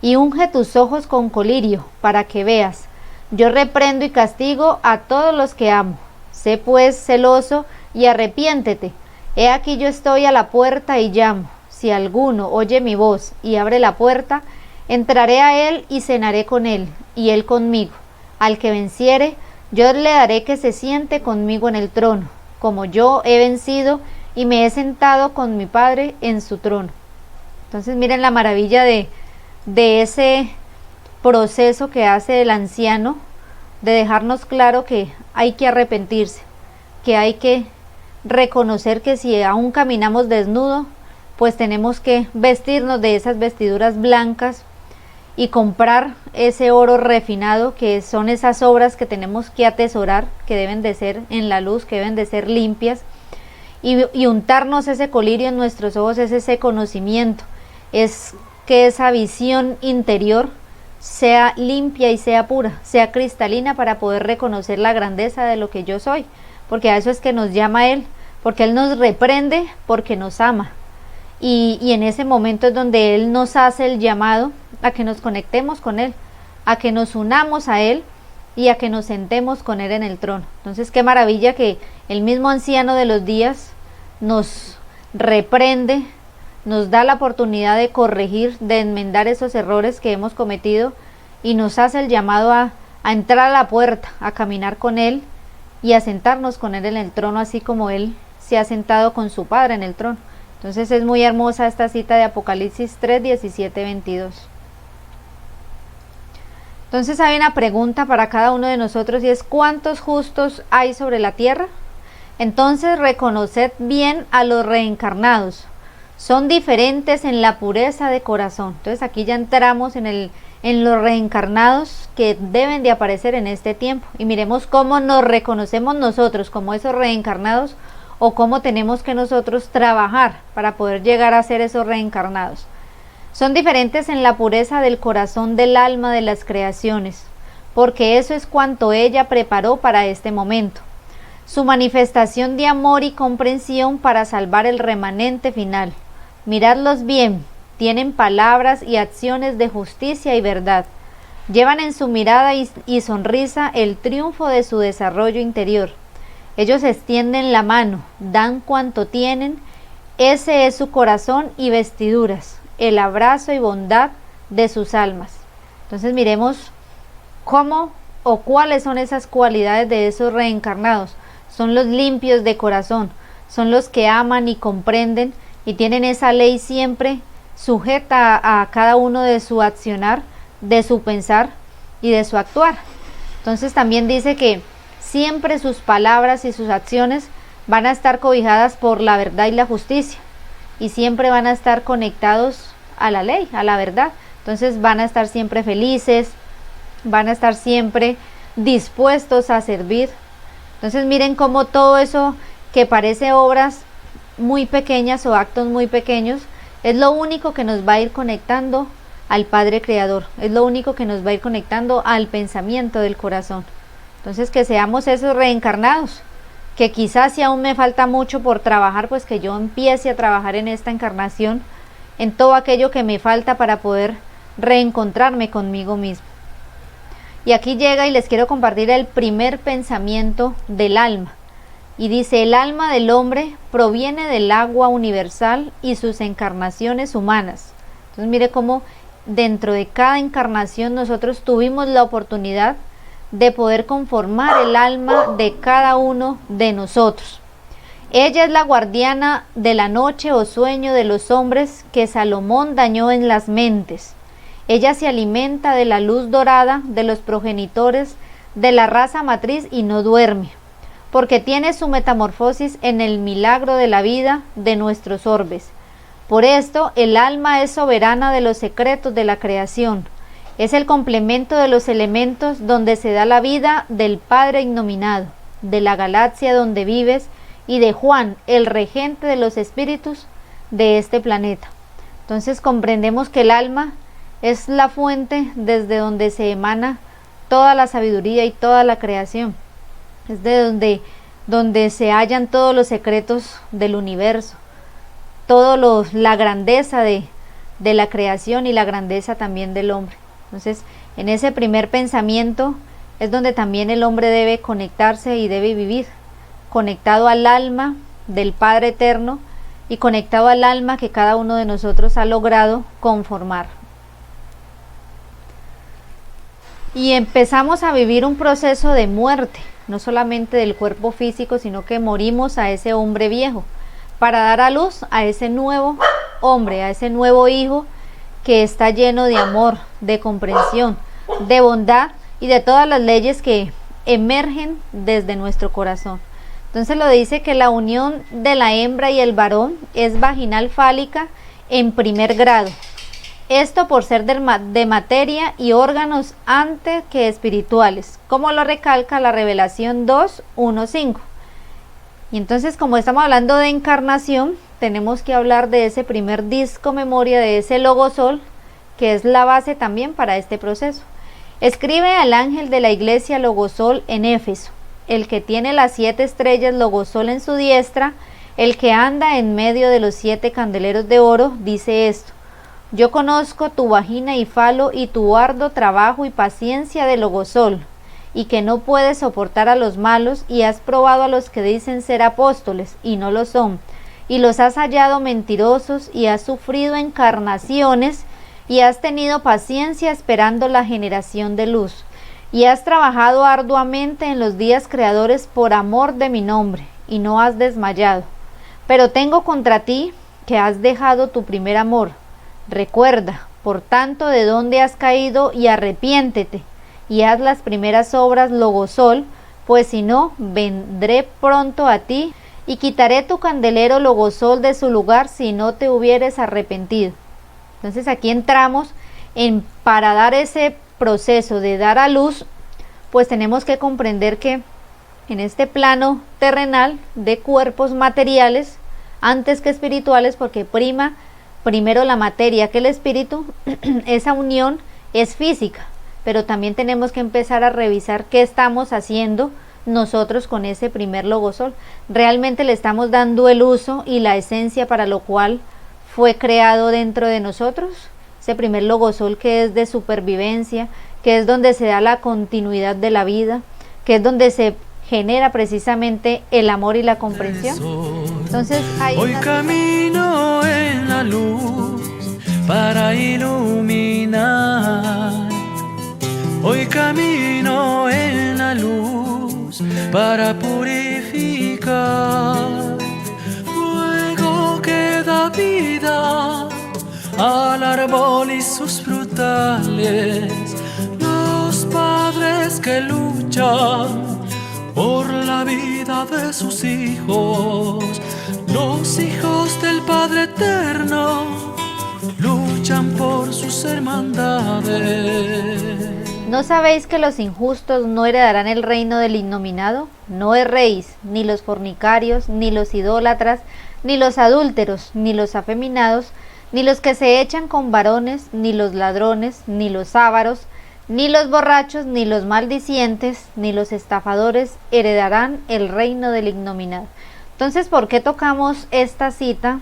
Y unge tus ojos con colirio, para que veas. Yo reprendo y castigo a todos los que amo. Sé pues celoso y arrepiéntete. He aquí yo estoy a la puerta y llamo. Si alguno oye mi voz y abre la puerta, entraré a él y cenaré con él, y él conmigo. Al que venciere, yo le daré que se siente conmigo en el trono, como yo he vencido y me he sentado con mi Padre en su trono. Entonces miren la maravilla de ese proceso que hace el anciano, de dejarnos claro que hay que arrepentirse, que hay que reconocer que si aún caminamos desnudo, pues tenemos que vestirnos de esas vestiduras blancas y comprar ese oro refinado, que son esas obras que tenemos que atesorar, que deben de ser en la luz, que deben de ser limpias, y untarnos ese colirio en nuestros ojos, es ese conocimiento, es que esa visión interior sea limpia y sea pura, sea cristalina, para poder reconocer la grandeza de lo que yo soy, porque a eso es que nos llama Él, porque Él nos reprende porque nos ama, y en ese momento es donde Él nos hace el llamado a que nos conectemos con Él, a que nos unamos a Él y a que nos sentemos con Él en el trono. Entonces qué maravilla que el mismo anciano de los días nos reprende, nos da la oportunidad de corregir, de enmendar esos errores que hemos cometido, y nos hace el llamado a entrar a la puerta, a caminar con Él y a sentarnos con Él en el trono, así como Él se ha sentado con su Padre en el trono. Entonces es muy hermosa esta cita de Apocalipsis 3, 17, 22. Entonces hay una pregunta para cada uno de nosotros, y es: ¿cuántos justos hay sobre la tierra? Entonces reconoced bien a los reencarnados. Son diferentes en la pureza de corazón. Entonces aquí ya entramos en los reencarnados que deben de aparecer en este tiempo. Y miremos cómo nos reconocemos nosotros como esos reencarnados, o cómo tenemos que nosotros trabajar para poder llegar a ser esos reencarnados. Son diferentes en la pureza del corazón del alma de las creaciones, porque eso es cuanto ella preparó para este momento. Su manifestación de amor y comprensión para salvar el remanente final. Miradlos bien, tienen palabras y acciones de justicia y verdad. Llevan en su mirada y sonrisa el triunfo de su desarrollo interior. Ellos extienden la mano, dan cuanto tienen, ese es su corazón y vestiduras, el abrazo y bondad de sus almas. Entonces miremos cómo o cuáles son esas cualidades de esos reencarnados. Son los limpios de corazón, son los que aman y comprenden y tienen esa ley siempre sujeta a cada uno de su accionar, de su pensar y de su actuar. Entonces también dice que siempre sus palabras y sus acciones van a estar cobijadas por la verdad y la justicia, y siempre van a estar conectados a la ley, a la verdad. Entonces van a estar siempre felices, van a estar siempre dispuestos a servir. Entonces miren cómo todo eso que parece obras muy pequeñas o actos muy pequeños, es lo único que nos va a ir conectando al Padre Creador, es lo único que nos va a ir conectando al pensamiento del corazón. Entonces que seamos esos reencarnados, que quizás si aún me falta mucho por trabajar, pues que yo empiece a trabajar en esta encarnación en todo aquello que me falta para poder reencontrarme conmigo mismo. Y aquí llega y les quiero compartir el primer pensamiento del alma. Y dice: el alma del hombre proviene del agua universal y sus encarnaciones humanas. Entonces mire cómo dentro de cada encarnación nosotros tuvimos la oportunidad de poder conformar el alma de cada uno de nosotros. Ella es la guardiana de la noche o sueño de los hombres que Salomón dañó en las mentes. Ella se alimenta de la luz dorada de los progenitores de la raza matriz y no duerme, porque tiene su metamorfosis en el milagro de la vida de nuestros orbes. Por esto, el alma es soberana de los secretos de la creación. Es el complemento de los elementos donde se da la vida del Padre Innominado, de la galaxia donde vives y de Juan, el regente de los espíritus de este planeta. Entonces comprendemos que el alma es la fuente desde donde se emana toda la sabiduría y toda la creación. Es de donde se hallan todos los secretos del universo, la grandeza de la creación y la grandeza también del hombre. Entonces, en ese primer pensamiento es donde también el hombre debe conectarse y debe vivir, conectado al alma del Padre Eterno y conectado al alma que cada uno de nosotros ha logrado conformar. Y empezamos a vivir un proceso de muerte, no solamente del cuerpo físico, sino que morimos a ese hombre viejo, para dar a luz a ese nuevo hombre, a ese nuevo hijo que está lleno de amor, de comprensión, de bondad y de todas las leyes que emergen desde nuestro corazón. Entonces lo dice que la unión de la hembra y el varón es vaginal fálica en primer grado. Esto por ser de materia y órganos antes que espirituales, como lo recalca la Revelación 2:1-5. Y entonces, como estamos hablando de encarnación, tenemos que hablar de ese primer disco memoria, de ese logosol, que es la base también para este proceso. Escribe al ángel de la iglesia logosol en Éfeso: el que tiene las 7 estrellas logosol en su diestra, el que anda en medio de los 7 candeleros de oro, dice esto: yo conozco tu vagina y falo y tu arduo trabajo y paciencia de logosol, y que no puedes soportar a los malos, y has probado a los que dicen ser apóstoles y no lo son, y los has hallado mentirosos, y has sufrido encarnaciones, y has tenido paciencia esperando la generación de luz, y has trabajado arduamente en los días creadores por amor de mi nombre, y no has desmayado. Pero tengo contra ti que has dejado tu primer amor. Recuerda, por tanto, de dónde has caído y arrepiéntete, y haz las primeras obras logosol, pues si no, vendré pronto a ti y quitaré tu candelero logosol de su lugar si no te hubieres arrepentido. Entonces aquí entramos para dar ese proceso de dar a luz, pues tenemos que comprender que en este plano terrenal de cuerpos materiales, antes que espirituales, porque primero la materia que el espíritu, esa unión es física, pero también tenemos que empezar a revisar qué estamos haciendo nosotros con ese primer logosol. ¿Realmente le estamos dando el uso y la esencia para lo cual fue creado dentro de nosotros? Ese primer logosol que es de supervivencia, que es donde se da la continuidad de la vida, que es donde se genera precisamente el amor y la comprensión. Entonces hoy camino en la luz para iluminar. Hoy camino en la luz para purificar. Fuego que da vida al árbol y sus frutales. Los padres que luchan por la vida de sus hijos, los hijos del Padre Eterno luchan por sus hermandades. ¿No sabéis que los injustos no heredarán el reino del innominado? No erréis, ni los fornicarios, ni los idólatras, ni los adúlteros, ni los afeminados, ni los que se echan con varones, ni los ladrones, ni los ávaros, ni los borrachos, ni los maldicientes, ni los estafadores heredarán el reino del innominado. Entonces, ¿por qué tocamos esta cita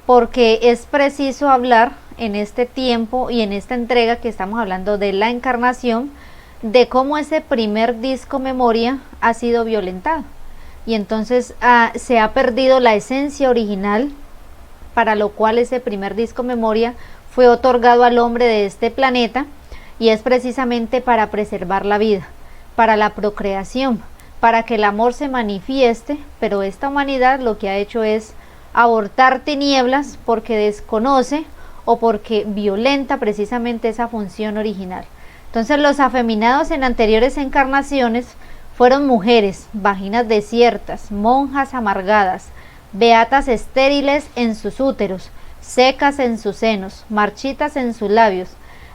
porque es preciso hablar en este tiempo y en esta entrega que estamos hablando de la encarnación, de cómo ese primer disco memoria ha sido violentado. Y entonces se ha perdido la esencia original, para lo cual ese primer disco memoria fue otorgado al hombre de este planeta, y es precisamente para preservar la vida, para la procreación, para que el amor se manifieste. Pero esta humanidad lo que ha hecho es abortar tinieblas porque desconoce o porque violenta precisamente esa función original. Entonces los afeminados en anteriores encarnaciones fueron mujeres, vaginas desiertas, monjas amargadas, beatas estériles en sus úteros, secas en sus senos, marchitas en sus labios,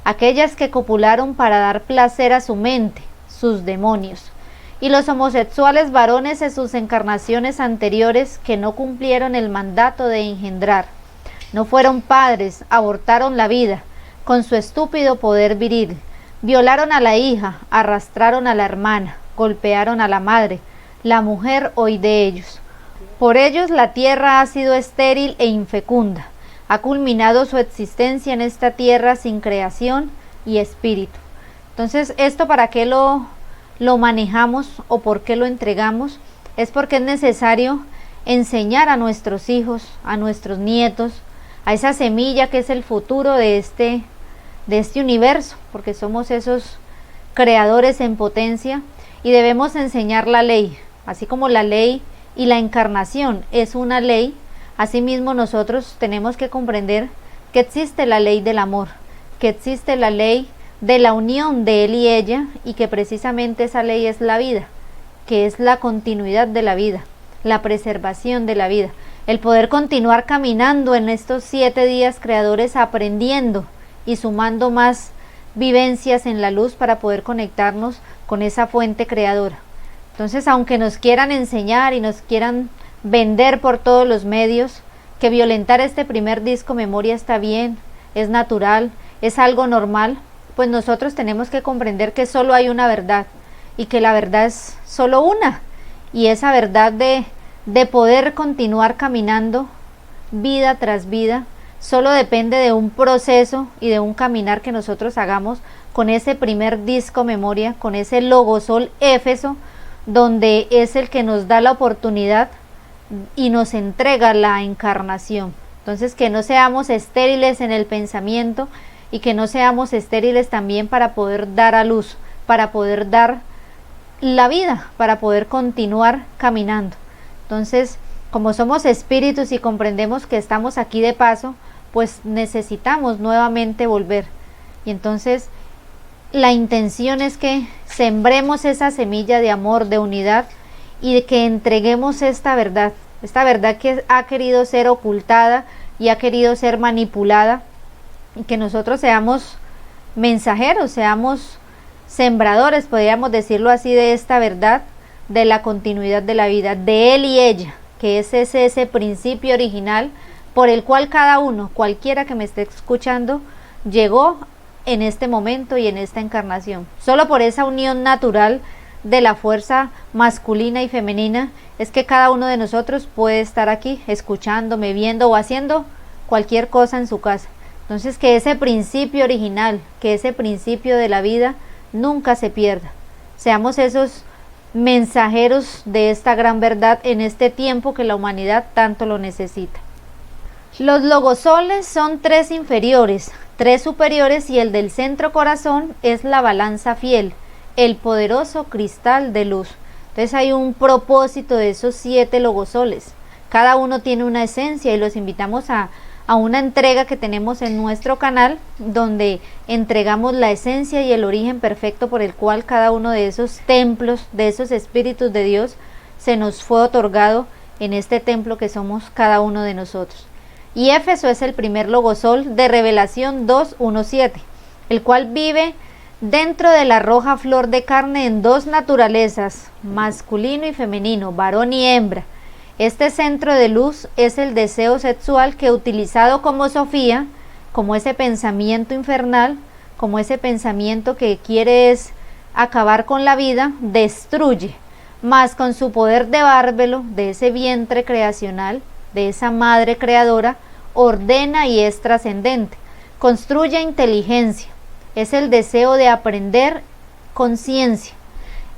aquellas que copularon para dar placer a su mente, sus demonios. Y los homosexuales varones en sus encarnaciones anteriores que no cumplieron el mandato de engendrar, no fueron padres, abortaron la vida con su estúpido poder viril, violaron a la hija, arrastraron a la hermana, golpearon a la madre, la mujer hoy de ellos. Por ellos la tierra ha sido estéril e infecunda, ha culminado su existencia en esta tierra sin creación y espíritu. Entonces, ¿esto para qué lo manejamos o por qué lo entregamos? Es porque es necesario enseñar a nuestros hijos, a nuestros nietos, a esa semilla que es el futuro de este universo, porque somos esos creadores en potencia, y debemos enseñar la ley. Así como la ley y la encarnación es una ley, asimismo nosotros tenemos que comprender que existe la ley del amor, que existe la ley de la unión de él y ella, y que precisamente esa ley es la vida, que es la continuidad de la vida, la preservación de la vida, el poder continuar caminando en estos 7 días creadores, aprendiendo y sumando más vivencias en la luz para poder conectarnos con esa fuente creadora. Entonces, aunque nos quieran enseñar y nos quieran vender por todos los medios que violentar este primer disco memoria está bien, es natural, es algo normal, pues nosotros tenemos que comprender que solo hay una verdad, y que la verdad es solo una, y esa verdad de poder continuar caminando vida tras vida solo depende de un proceso y de un caminar que nosotros hagamos con ese primer disco memoria, con ese logosol Éfeso, donde es el que nos da la oportunidad y nos entrega la encarnación. Entonces, que no seamos estériles en el pensamiento, y que no seamos estériles también para poder dar a luz, para poder dar la vida, para poder continuar caminando. Entonces, como somos espíritus y comprendemos que estamos aquí de paso, pues necesitamos nuevamente volver. Y entonces la intención es que sembremos esa semilla de amor, de unidad, y de que entreguemos esta verdad que ha querido ser ocultada y ha querido ser manipulada, y que nosotros seamos mensajeros, seamos sembradores, podríamos decirlo así, de esta verdad, de la continuidad de la vida, de él y ella, que es ese principio original por el cual cada uno, cualquiera que me esté escuchando, llegó en este momento y en esta encarnación. Solo por esa unión natural de la fuerza masculina y femenina es que cada uno de nosotros puede estar aquí escuchándome, viendo o haciendo cualquier cosa en su casa. Entonces, que ese principio original, que ese principio de la vida nunca se pierda. Seamos esos mensajeros de esta gran verdad en este tiempo que la humanidad tanto lo necesita. Los logosoles son 3 inferiores, 3 superiores, y el del centro corazón es la balanza fiel, el poderoso cristal de luz. Entonces hay un propósito de esos 7 logosoles. Cada uno tiene una esencia, y los invitamos a una entrega que tenemos en nuestro canal, donde entregamos la esencia y el origen perfecto por el cual cada uno de esos templos, de esos espíritus de Dios, se nos fue otorgado en este templo que somos cada uno de nosotros. Y Éfeso es el primer logosol de Revelación 2:1-7, el cual vive dentro de la roja flor de carne en 2 naturalezas, masculino y femenino, varón y hembra. Este centro de luz es el deseo sexual que, utilizado como Sofía, como ese pensamiento infernal, como ese pensamiento que quiere es acabar con la vida, destruye, mas con su poder de bárbelo, de ese vientre creacional, de esa madre creadora, ordena y es trascendente. Construye inteligencia, es el deseo de aprender conciencia.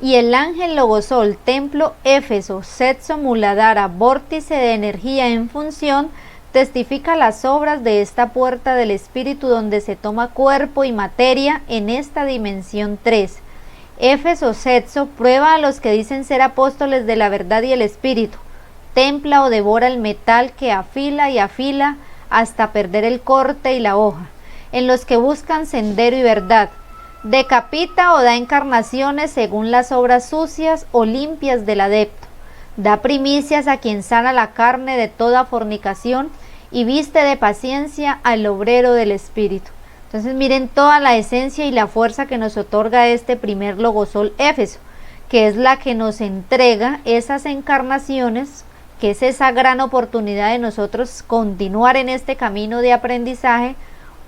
Y el ángel Logosol, templo Éfeso, Sexto Muladhara, vórtice de energía en función, testifica las obras de esta puerta del espíritu donde se toma cuerpo y materia en esta dimensión 3. Éfeso Sexto prueba a los que dicen ser apóstoles de la verdad y el espíritu. Templa o devora el metal que afila y afila hasta perder el corte y la hoja. En los que buscan sendero y verdad. Decapita o da encarnaciones según las obras sucias o limpias del adepto. Da primicias a quien sana la carne de toda fornicación y viste de paciencia al obrero del espíritu. Entonces miren toda la esencia y la fuerza que nos otorga este primer Logosol Éfeso, que es la que nos entrega esas encarnaciones, que es esa gran oportunidad de nosotros continuar en este camino de aprendizaje.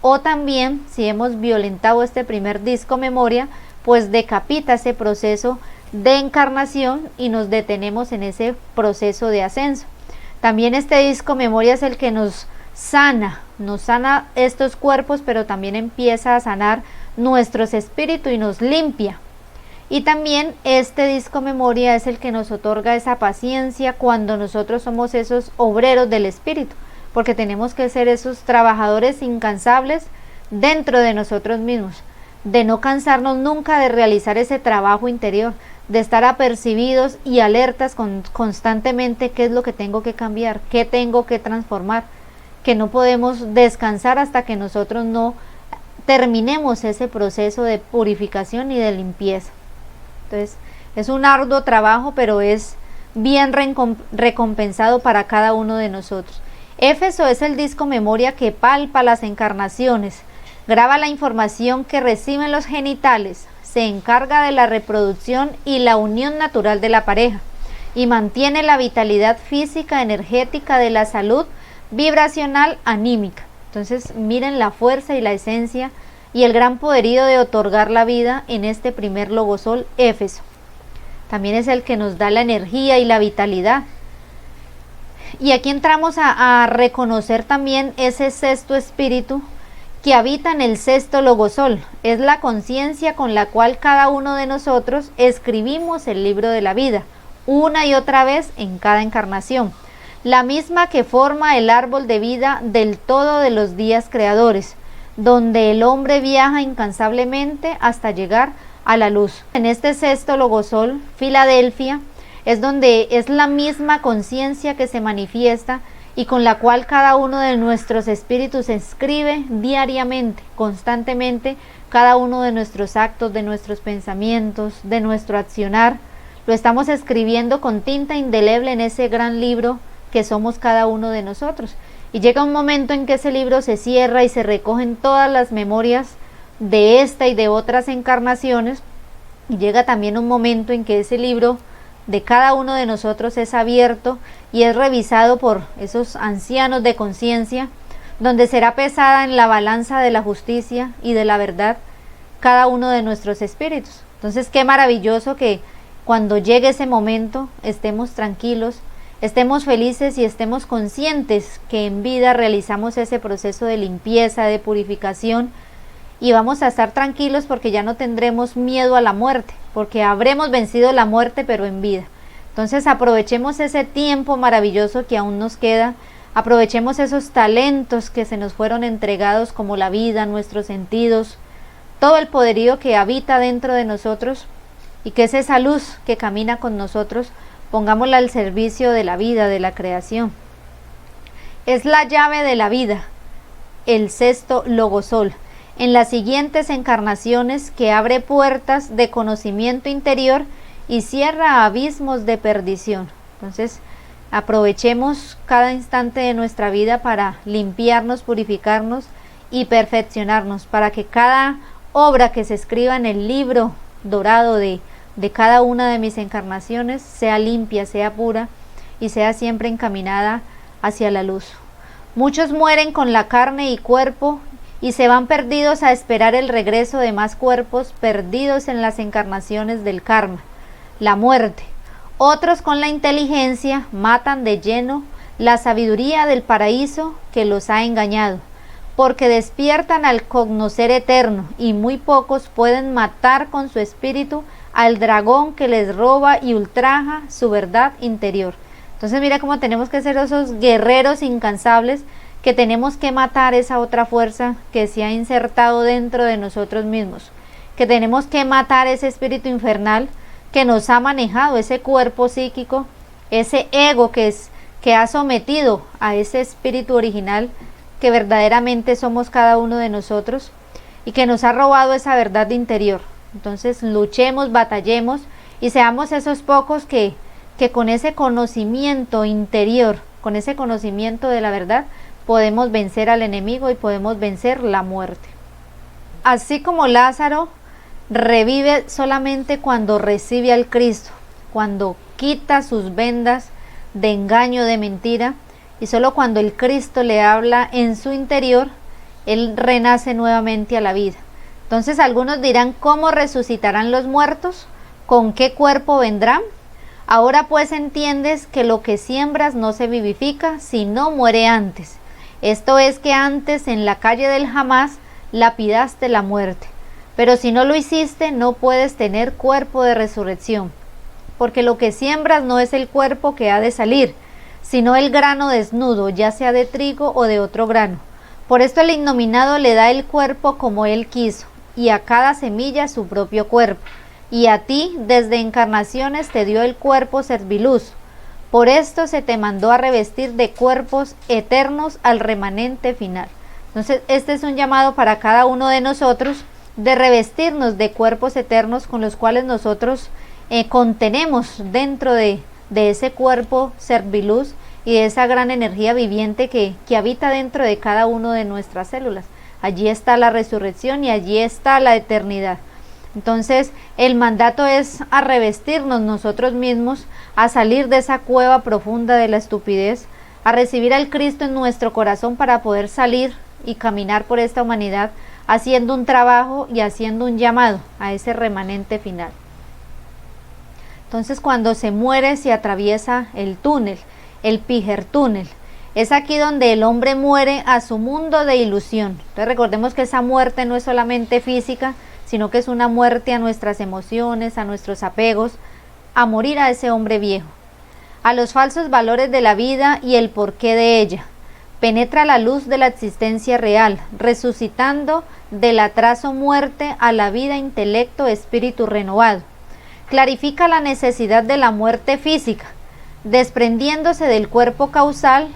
O también, si hemos violentado este primer disco memoria, pues decapita ese proceso de encarnación y nos detenemos en ese proceso de ascenso. También este disco memoria es el que nos sana estos cuerpos, pero también empieza a sanar nuestros espíritus y nos limpia. Y también este disco memoria es el que nos otorga esa paciencia cuando nosotros somos esos obreros del espíritu, porque tenemos que ser esos trabajadores incansables dentro de nosotros mismos, de no cansarnos nunca de realizar ese trabajo interior, de estar apercibidos y alertas constantemente qué es lo que tengo que cambiar, qué tengo que transformar, que no podemos descansar hasta que nosotros no terminemos ese proceso de purificación y de limpieza. Entonces es un arduo trabajo, pero es bien recompensado para cada uno de nosotros. Éfeso es el disco memoria que palpa las encarnaciones, graba la información que reciben los genitales, se encarga de la reproducción y la unión natural de la pareja, y mantiene la vitalidad física, energética de la salud vibracional, anímica. Entonces miren la fuerza y la esencia y el gran poderío de otorgar la vida en este primer Logosol Éfeso. También es el que nos da la energía y la vitalidad. Y aquí entramos a reconocer también ese sexto espíritu que habita en el sexto Logosol. Es la conciencia con la cual cada uno de nosotros escribimos el libro de la vida, una y otra vez en cada encarnación. La misma que forma el árbol de vida del todo de los días creadores, donde el hombre viaja incansablemente hasta llegar a la luz. En este sexto Logosol, Filadelfia, es donde es la misma conciencia que se manifiesta y con la cual cada uno de nuestros espíritus escribe diariamente, constantemente, cada uno de nuestros actos, de nuestros pensamientos, de nuestro accionar. Lo estamos escribiendo con tinta indeleble en ese gran libro que somos cada uno de nosotros. Y llega un momento en que ese libro se cierra y se recogen todas las memorias de esta y de otras encarnaciones. Y llega también un momento en que ese libro de cada uno de nosotros es abierto y es revisado por esos ancianos de conciencia, donde será pesada en la balanza de la justicia y de la verdad cada uno de nuestros espíritus. Entonces qué maravilloso que cuando llegue ese momento estemos tranquilos, estemos felices y estemos conscientes que en vida realizamos ese proceso de limpieza, de purificación, y vamos a estar tranquilos porque ya no tendremos miedo a la muerte, porque habremos vencido la muerte pero en vida. Entonces aprovechemos ese tiempo maravilloso que aún nos queda, aprovechemos esos talentos que se nos fueron entregados, como la vida, nuestros sentidos, todo el poderío que habita dentro de nosotros, y que es esa luz que camina con nosotros, pongámosla al servicio de la vida, de la creación. Es la llave de la vida, el sexto Logosol, en las siguientes encarnaciones, que abre puertas de conocimiento interior y cierra abismos de perdición. Entonces aprovechemos cada instante de nuestra vida para limpiarnos, purificarnos y perfeccionarnos, para que cada obra que se escriba en el libro dorado de cada una de mis encarnaciones sea limpia, sea pura y sea siempre encaminada hacia la luz. Muchos mueren con la carne y cuerpo y se van perdidos a esperar el regreso de más cuerpos perdidos en las encarnaciones del karma, la muerte. Otros con la inteligencia matan de lleno la sabiduría del paraíso que los ha engañado, porque despiertan al conocer eterno, y muy pocos pueden matar con su espíritu al dragón que les roba y ultraja su verdad interior. Entonces mira cómo tenemos que ser esos guerreros incansables, que tenemos que matar esa otra fuerza que se ha insertado dentro de nosotros mismos, que tenemos que matar ese espíritu infernal que nos ha manejado, ese cuerpo psíquico, ese ego que ha sometido a ese espíritu original que verdaderamente somos cada uno de nosotros, y que nos ha robado esa verdad interior. Entonces luchemos, batallemos y seamos esos pocos que con ese conocimiento interior, con ese conocimiento de la verdad, podemos vencer al enemigo y podemos vencer la muerte. Así como Lázaro revive solamente cuando recibe al Cristo, cuando quita sus vendas de engaño, de mentira, y solo cuando el Cristo le habla en su interior, él renace nuevamente a la vida. Entonces algunos dirán: ¿cómo resucitarán los muertos? ¿Con qué cuerpo vendrán? Ahora pues entiendes que lo que siembras no se vivifica, sino muere antes. Esto es, que antes en la calle del jamás lapidaste la muerte. Pero si no lo hiciste, no puedes tener cuerpo de resurrección, porque lo que siembras no es el cuerpo que ha de salir, sino el grano desnudo, ya sea de trigo o de otro grano. Por esto el Innominado le da el cuerpo como él quiso, y a cada semilla su propio cuerpo, y a ti desde encarnaciones te dio el cuerpo serviluz. Por esto se te mandó a revestir de cuerpos eternos al remanente final. Entonces este es un llamado para cada uno de nosotros, de revestirnos de cuerpos eternos con los cuales nosotros contenemos dentro de ese cuerpo serviluz y de esa gran energía viviente que habita dentro de cada uno de nuestras células. Allí está la resurrección y allí está la eternidad. Entonces el mandato es a revestirnos nosotros mismos, a salir de esa cueva profunda de la estupidez, a recibir al Cristo en nuestro corazón para poder salir y caminar por esta humanidad, haciendo un trabajo y haciendo un llamado a ese remanente final. Entonces cuando se muere se atraviesa el túnel, el Pijer-túnel. Es aquí donde el hombre muere a su mundo de ilusión. Entonces recordemos que esa muerte no es solamente física, sino que es una muerte a nuestras emociones, a nuestros apegos, a morir a ese hombre viejo, a los falsos valores de la vida y el porqué de ella. Penetra la luz de la existencia real, resucitando del atraso muerte a la vida, intelecto, espíritu renovado. Clarifica la necesidad de la muerte física, desprendiéndose del cuerpo causal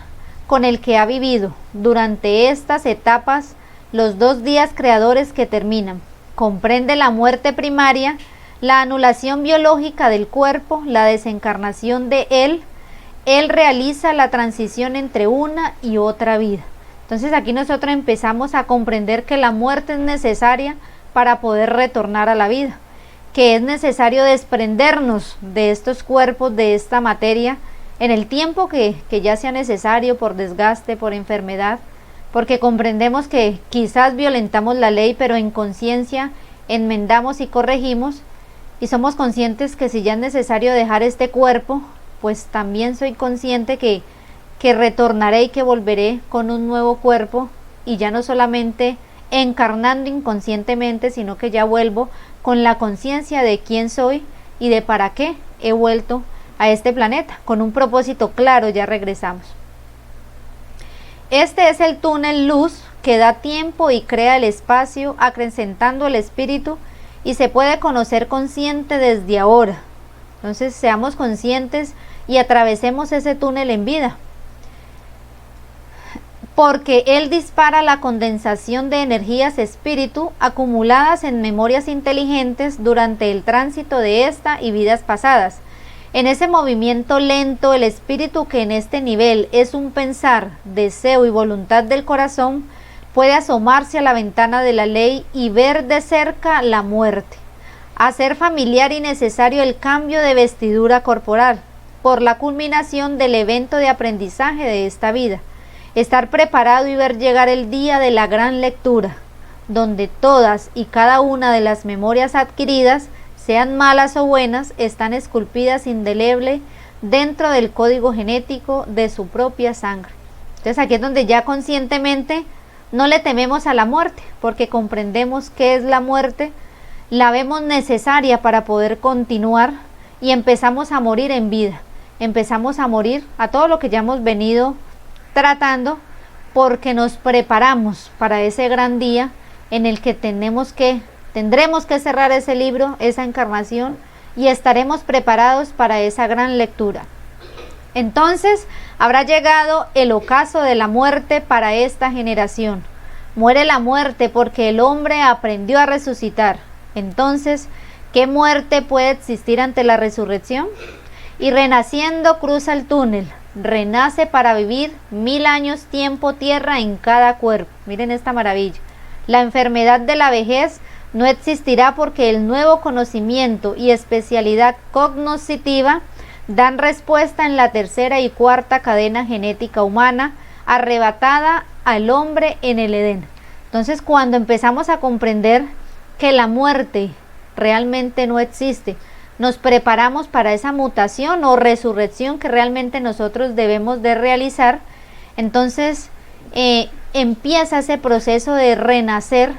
con el que ha vivido durante estas etapas los 2 días creadores que terminan. Comprende la muerte primaria, la anulación biológica del cuerpo, la desencarnación de él. Él realiza la transición entre una y otra vida. Entonces aquí nosotros empezamos a comprender que la muerte es necesaria para poder retornar a la vida, que es necesario desprendernos de estos cuerpos, de esta materia, en el tiempo que ya sea necesario, por desgaste, por enfermedad, porque comprendemos que quizás violentamos la ley, pero en conciencia enmendamos y corregimos, y somos conscientes que si ya es necesario dejar este cuerpo, pues también soy consciente que retornaré y que volveré con un nuevo cuerpo, y ya no solamente encarnando inconscientemente, sino que ya vuelvo con la conciencia de quién soy y de para qué he vuelto a este planeta, con un propósito claro. Ya regresamos. Este es el túnel luz que da tiempo y crea el espacio, acrecentando el espíritu, y se puede conocer consciente desde ahora. Entonces seamos conscientes y atravesemos ese túnel en vida, porque él dispara la condensación de energías espíritu acumuladas en memorias inteligentes durante el tránsito de esta y vidas pasadas. En ese movimiento lento, el espíritu, que en este nivel es un pensar, deseo y voluntad del corazón, puede asomarse a la ventana de la ley y ver de cerca la muerte, hacer familiar y necesario el cambio de vestidura corporal por la culminación del evento de aprendizaje de esta vida, estar preparado y ver llegar el día de la gran lectura, donde todas y cada una de las memorias adquiridas, sean malas o buenas, están esculpidas indeleble dentro del código genético de su propia sangre. Entonces aquí es donde ya conscientemente no le tememos a la muerte, porque comprendemos qué es la muerte, la vemos necesaria para poder continuar y empezamos a morir en vida, empezamos a morir a todo lo que ya hemos venido tratando, porque nos preparamos para ese gran día en el que tendremos que cerrar ese libro, esa encarnación, y estaremos preparados para esa gran lectura. Entonces habrá llegado el ocaso de la muerte para esta generación. Muere la muerte porque el hombre aprendió a resucitar. Entonces, ¿qué muerte puede existir ante la resurrección? Y renaciendo cruza el túnel, renace para vivir 1000 años tiempo tierra en cada cuerpo. Miren esta maravilla. La enfermedad de la vejez no existirá porque el nuevo conocimiento y especialidad cognoscitiva dan respuesta en la tercera y cuarta cadena genética humana arrebatada al hombre en el Edén. Entonces, cuando empezamos a comprender que la muerte realmente no existe, nos preparamos para esa mutación o resurrección que realmente nosotros debemos de realizar. Entonces empieza ese proceso de renacer,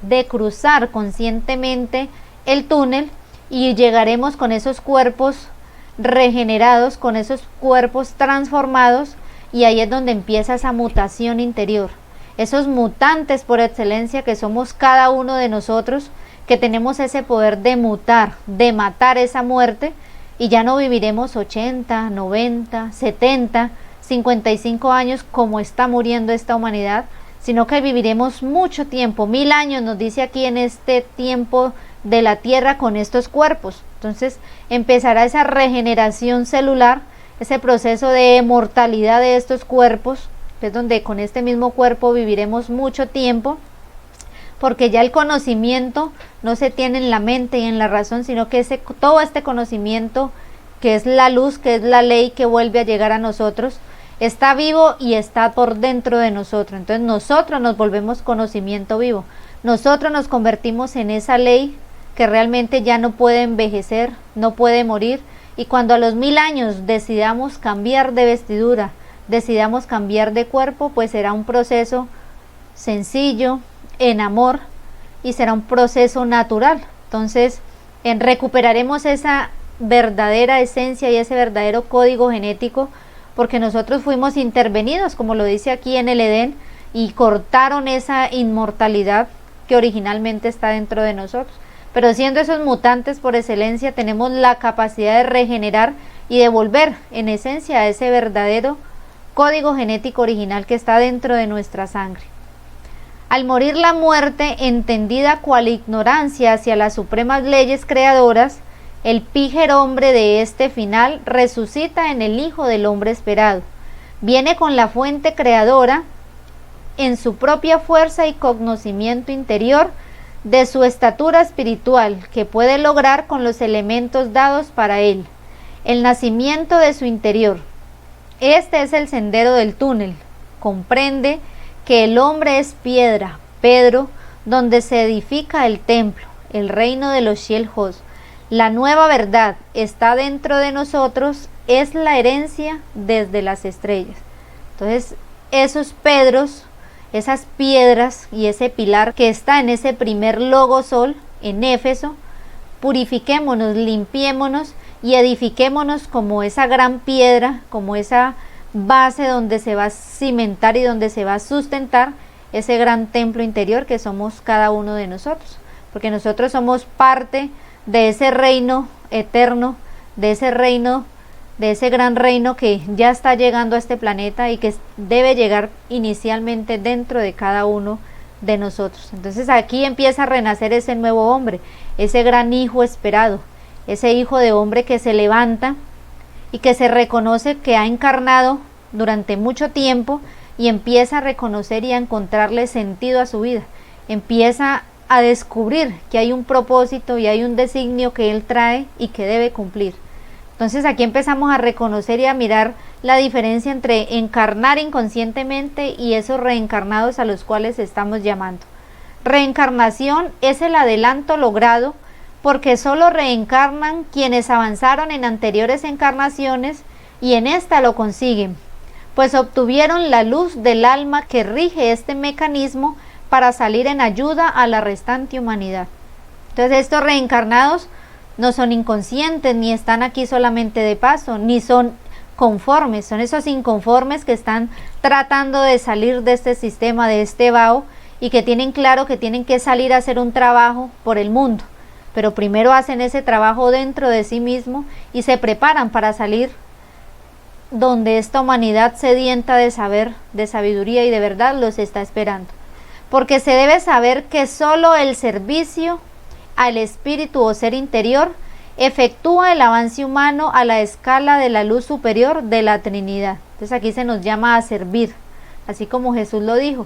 de cruzar conscientemente el túnel, y llegaremos con esos cuerpos regenerados, con esos cuerpos transformados, y ahí es donde empieza esa mutación interior, esos mutantes por excelencia que somos cada uno de nosotros, que tenemos ese poder de mutar, de matar esa muerte, y ya no viviremos 80, 90, 70, 55 años como está muriendo esta humanidad, sino que viviremos mucho tiempo, 1000 años nos dice aquí en este tiempo de la tierra con estos cuerpos. Entonces empezará esa regeneración celular, ese proceso de mortalidad de estos cuerpos, que es donde con este mismo cuerpo viviremos mucho tiempo, porque ya el conocimiento no se tiene en la mente y en la razón, sino que todo este conocimiento, que es la luz, que es la ley que vuelve a llegar a nosotros, está vivo y está por dentro de nosotros. Entonces nosotros nos volvemos conocimiento vivo, nosotros nos convertimos en esa ley que realmente ya no puede envejecer, no puede morir, y cuando a los 1000 años decidamos cambiar de vestidura, decidamos cambiar de cuerpo, pues será un proceso sencillo, en amor, y será un proceso natural. Entonces recuperaremos esa verdadera esencia y ese verdadero código genético, porque nosotros fuimos intervenidos, como lo dice aquí en el Edén, y cortaron esa inmortalidad que originalmente está dentro de nosotros. Pero siendo esos mutantes por excelencia, tenemos la capacidad de regenerar y de volver en esencia a ese verdadero código genético original que está dentro de nuestra sangre. Al morir la muerte, entendida cual ignorancia hacia las supremas leyes creadoras, el píger hombre de este final resucita en el Hijo del Hombre esperado. Viene con la fuente creadora en su propia fuerza y conocimiento interior de su estatura espiritual, que puede lograr con los elementos dados para él. El nacimiento de su interior. Este es el sendero del túnel. Comprende que el hombre es piedra, Pedro, donde se edifica el templo, el reino de los Xiel-Jos. La nueva verdad está dentro de nosotros, es la herencia desde las estrellas. Entonces, esos Pedros, esas piedras y ese pilar que está en ese primer logo sol, en Éfeso, purifiquémonos, limpiémonos y edifiquémonos como esa gran piedra, como esa base donde se va a cimentar y donde se va a sustentar ese gran templo interior que somos cada uno de nosotros, porque nosotros somos parte de ese reino eterno, de ese reino, de ese gran reino que ya está llegando a este planeta y que debe llegar inicialmente dentro de cada uno de nosotros. Entonces aquí empieza a renacer ese nuevo hombre, ese gran hijo esperado, ese hijo de hombre que se levanta y que se reconoce que ha encarnado durante mucho tiempo y empieza a reconocer y a encontrarle sentido a su vida, empieza a descubrir que hay un propósito y hay un designio que él trae y que debe cumplir. Entonces aquí empezamos a reconocer y a mirar la diferencia entre encarnar inconscientemente y esos reencarnados a los cuales estamos llamando. Reencarnación es el adelanto logrado porque solo reencarnan quienes avanzaron en anteriores encarnaciones y en esta lo consiguen, pues obtuvieron la luz del alma que rige este mecanismo para salir en ayuda a la restante humanidad. Entonces estos reencarnados no son inconscientes, ni están aquí solamente de paso, ni son conformes, son esos inconformes que están tratando de salir de este sistema, de este vaho, y que tienen claro que tienen que salir a hacer un trabajo por el mundo, pero primero hacen ese trabajo dentro de sí mismo y se preparan para salir donde esta humanidad sedienta de saber, de sabiduría y de verdad los está esperando. Porque se debe saber que solo el servicio al espíritu o ser interior efectúa el avance humano a la escala de la luz superior de la Trinidad. Entonces aquí se nos llama a servir, así como Jesús lo dijo: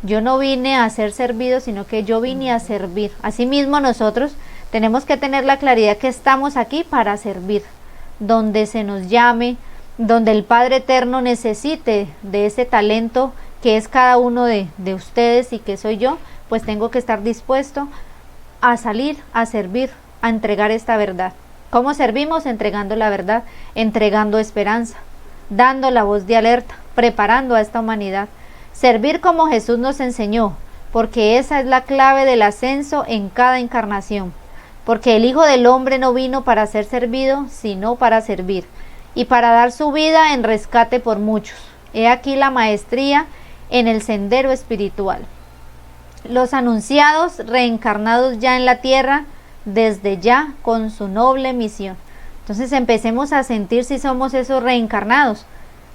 yo no vine a ser servido, sino que yo vine a servir. Asimismo nosotros tenemos que tener la claridad que estamos aquí para servir, donde se nos llame, donde el Padre Eterno necesite de ese talento que es cada uno de ustedes y que soy yo, pues tengo que estar dispuesto a salir, a servir, a entregar esta verdad. ¿Cómo servimos? Entregando la verdad, entregando esperanza, dando la voz de alerta, preparando a esta humanidad. Servir como Jesús nos enseñó, porque esa es la clave del ascenso en cada encarnación. Porque el Hijo del Hombre no vino para ser servido, sino para servir, y para dar su vida en rescate por muchos. He aquí la maestría en el sendero espiritual. Los anunciados reencarnados ya en la tierra, desde ya con su noble misión. Entonces empecemos a sentir si somos esos reencarnados.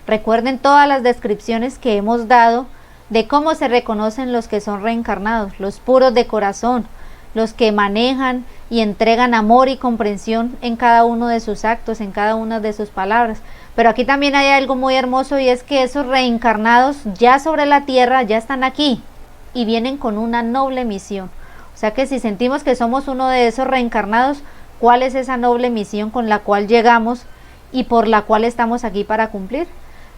Recuerden todas las descripciones que hemos dado de cómo se reconocen los que son reencarnados: los puros de corazón, los que manejan y entregan amor y comprensión en cada uno de sus actos, en cada una de sus palabras. Pero aquí también hay algo muy hermoso, y es que esos reencarnados ya sobre la tierra ya están aquí y vienen con una noble misión. O sea que si sentimos que somos uno de esos reencarnados, ¿cuál es esa noble misión con la cual llegamos y por la cual estamos aquí para cumplir?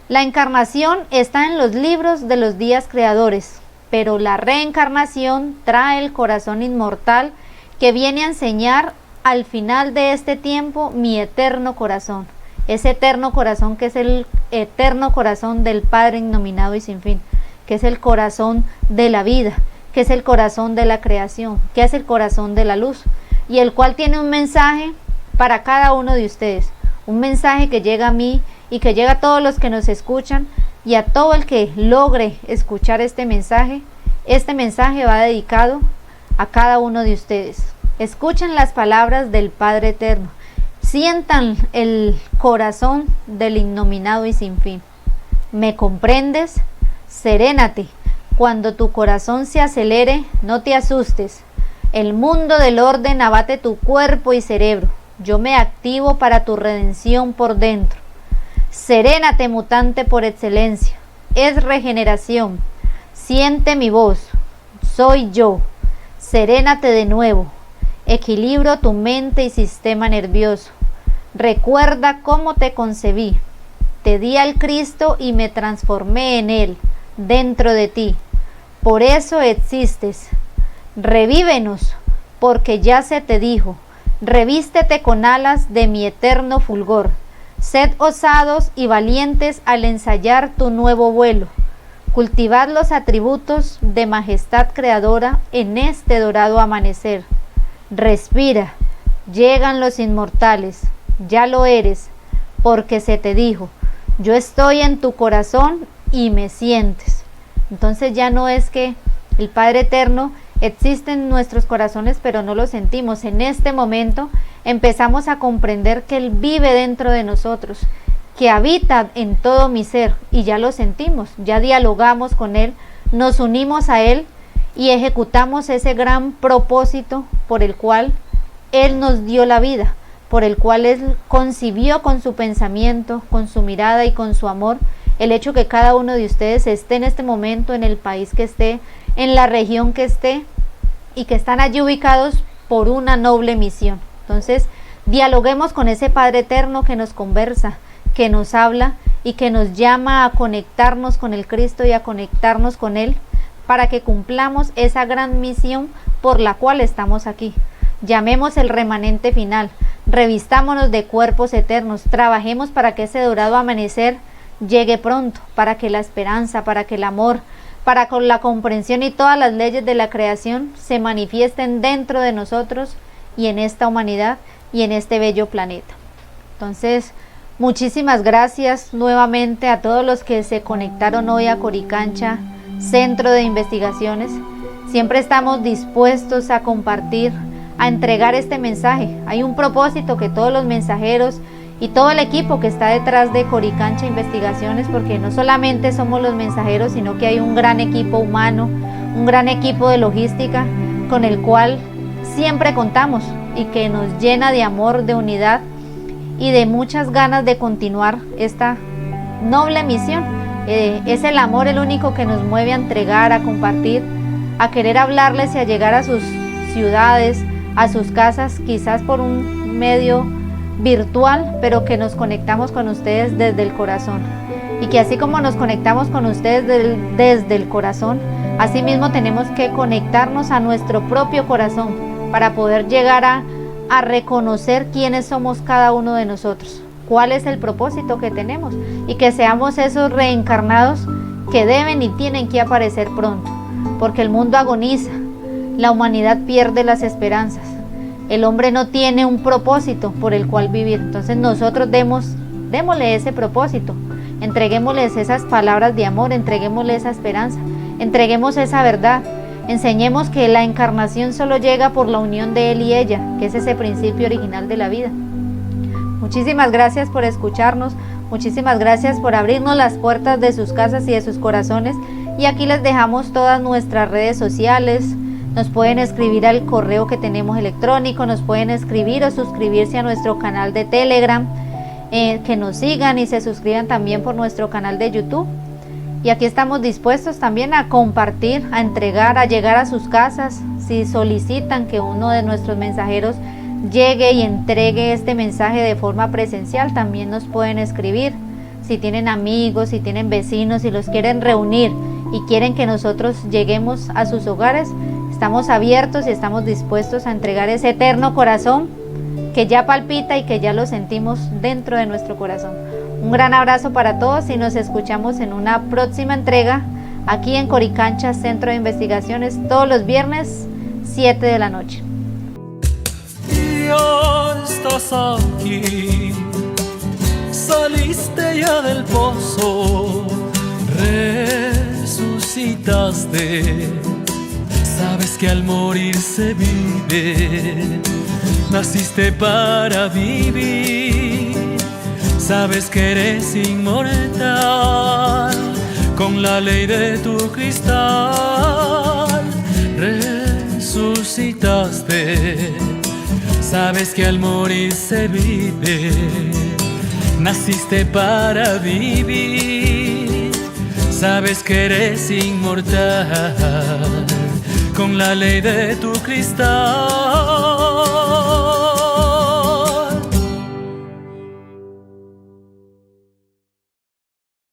La encarnación está en los libros de los días creadores, pero la reencarnación trae el corazón inmortal que viene a enseñar al final de este tiempo mi eterno corazón. Ese eterno corazón que es el eterno corazón del Padre innominado y sin fin, que es el corazón de la vida, que es el corazón de la creación, que es el corazón de la luz, y el cual tiene un mensaje para cada uno de ustedes, un mensaje que llega a mí y que llega a todos los que nos escuchan, y a todo el que logre escuchar este mensaje va dedicado a cada uno de ustedes. Escuchen las palabras del Padre Eterno, sientan el corazón del innominado y sin fin. ¿Me comprendes? Serénate. Cuando tu corazón se acelere, no te asustes. El mundo del orden abate tu cuerpo y cerebro. Yo me activo para tu redención por dentro. Serénate, mutante por excelencia. Es regeneración. Siente mi voz. Soy yo. Serénate de nuevo. Equilibro tu mente y sistema nervioso. Recuerda cómo te concebí. Te di al Cristo y me transformé en Él, dentro de ti. Por eso existes. Revívenos, porque ya se te dijo. Revístete con alas de mi eterno fulgor. Sed osados y valientes al ensayar tu nuevo vuelo. Cultivad los atributos de majestad creadora en este dorado amanecer. Respira, llegan los inmortales, ya lo eres, porque se te dijo, yo estoy en tu corazón y me sientes. Entonces ya no es que el Padre Eterno existe en nuestros corazones, pero no lo sentimos. En este momento empezamos a comprender que Él vive dentro de nosotros, que habita en todo mi ser, y ya lo sentimos, ya dialogamos con Él, nos unimos a Él y ejecutamos ese gran propósito por el cual Él nos dio la vida, por el cual Él concibió con su pensamiento, con su mirada y con su amor, el hecho que cada uno de ustedes esté en este momento en el país que esté, en la región que esté, y que están allí ubicados por una noble misión. Entonces, dialoguemos con ese Padre Eterno que nos conversa, que nos habla y que nos llama a conectarnos con el Cristo y a conectarnos con Él, para que cumplamos esa gran misión por la cual estamos aquí. Llamemos el remanente final, Revistámonos de cuerpos eternos, trabajemos para que ese dorado amanecer llegue pronto, para que la esperanza, para que el amor, para que la comprensión y todas las leyes de la creación se manifiesten dentro de nosotros y en esta humanidad y en este bello planeta. Entonces, muchísimas gracias nuevamente a todos los que se conectaron hoy a Coricancha, Centro de Investigaciones. Siempre estamos dispuestos a compartir, a entregar este mensaje. Hay un propósito que todos los mensajeros y todo el equipo que está detrás de Coricancha Investigaciones, porque no solamente somos los mensajeros, sino que hay un gran equipo humano, un gran equipo de logística con el cual siempre contamos y que nos llena de amor, de unidad y de muchas ganas de continuar esta noble misión. Es el amor el único que nos mueve a entregar, a compartir, a querer hablarles y a llegar a sus ciudades, a sus casas, quizás por un medio virtual, pero que nos conectamos con ustedes desde el corazón. Y que así como nos conectamos con ustedes desde el corazón, así mismo tenemos que conectarnos a nuestro propio corazón para poder llegar a reconocer quiénes somos cada uno de nosotros, cuál es el propósito que tenemos y que seamos esos reencarnados que deben y tienen que aparecer pronto, porque el mundo agoniza, la humanidad pierde las esperanzas, el hombre no tiene un propósito por el cual vivir. Entonces nosotros démosle ese propósito, entreguémosles esas palabras de amor, entreguémosle esa esperanza, entreguemos esa verdad, enseñemos que la encarnación solo llega por la unión de él y ella, que es ese principio original de la vida. Muchísimas gracias por escucharnos, muchísimas gracias por abrirnos las puertas de sus casas y de sus corazones, y aquí les dejamos todas nuestras redes sociales. Nos pueden escribir al correo que tenemos electrónico, nos pueden escribir o suscribirse a nuestro canal de Telegram, que nos sigan y se suscriban también por nuestro canal de YouTube. Y aquí estamos dispuestos también a compartir, a entregar, a llegar a sus casas. Si solicitan que uno de nuestros mensajeros llegue y entregue este mensaje de forma presencial, también nos pueden escribir. Si tienen amigos, si tienen vecinos, si los quieren reunir y quieren que nosotros lleguemos a sus hogares, estamos abiertos y estamos dispuestos a entregar ese eterno corazón que ya palpita y que ya lo sentimos dentro de nuestro corazón. Un gran abrazo para todos y nos escuchamos en una próxima entrega aquí en Coricancha, Centro de Investigaciones, todos los viernes, 7 de la noche. Ya estás aquí, saliste ya del pozo, resucitaste. Sabes que al morir se vive, naciste para vivir. Sabes que eres inmortal, con la ley de tu cristal resucitaste. Sabes que al morir se vive, naciste para vivir. Sabes que eres inmortal, con la ley de tu cristal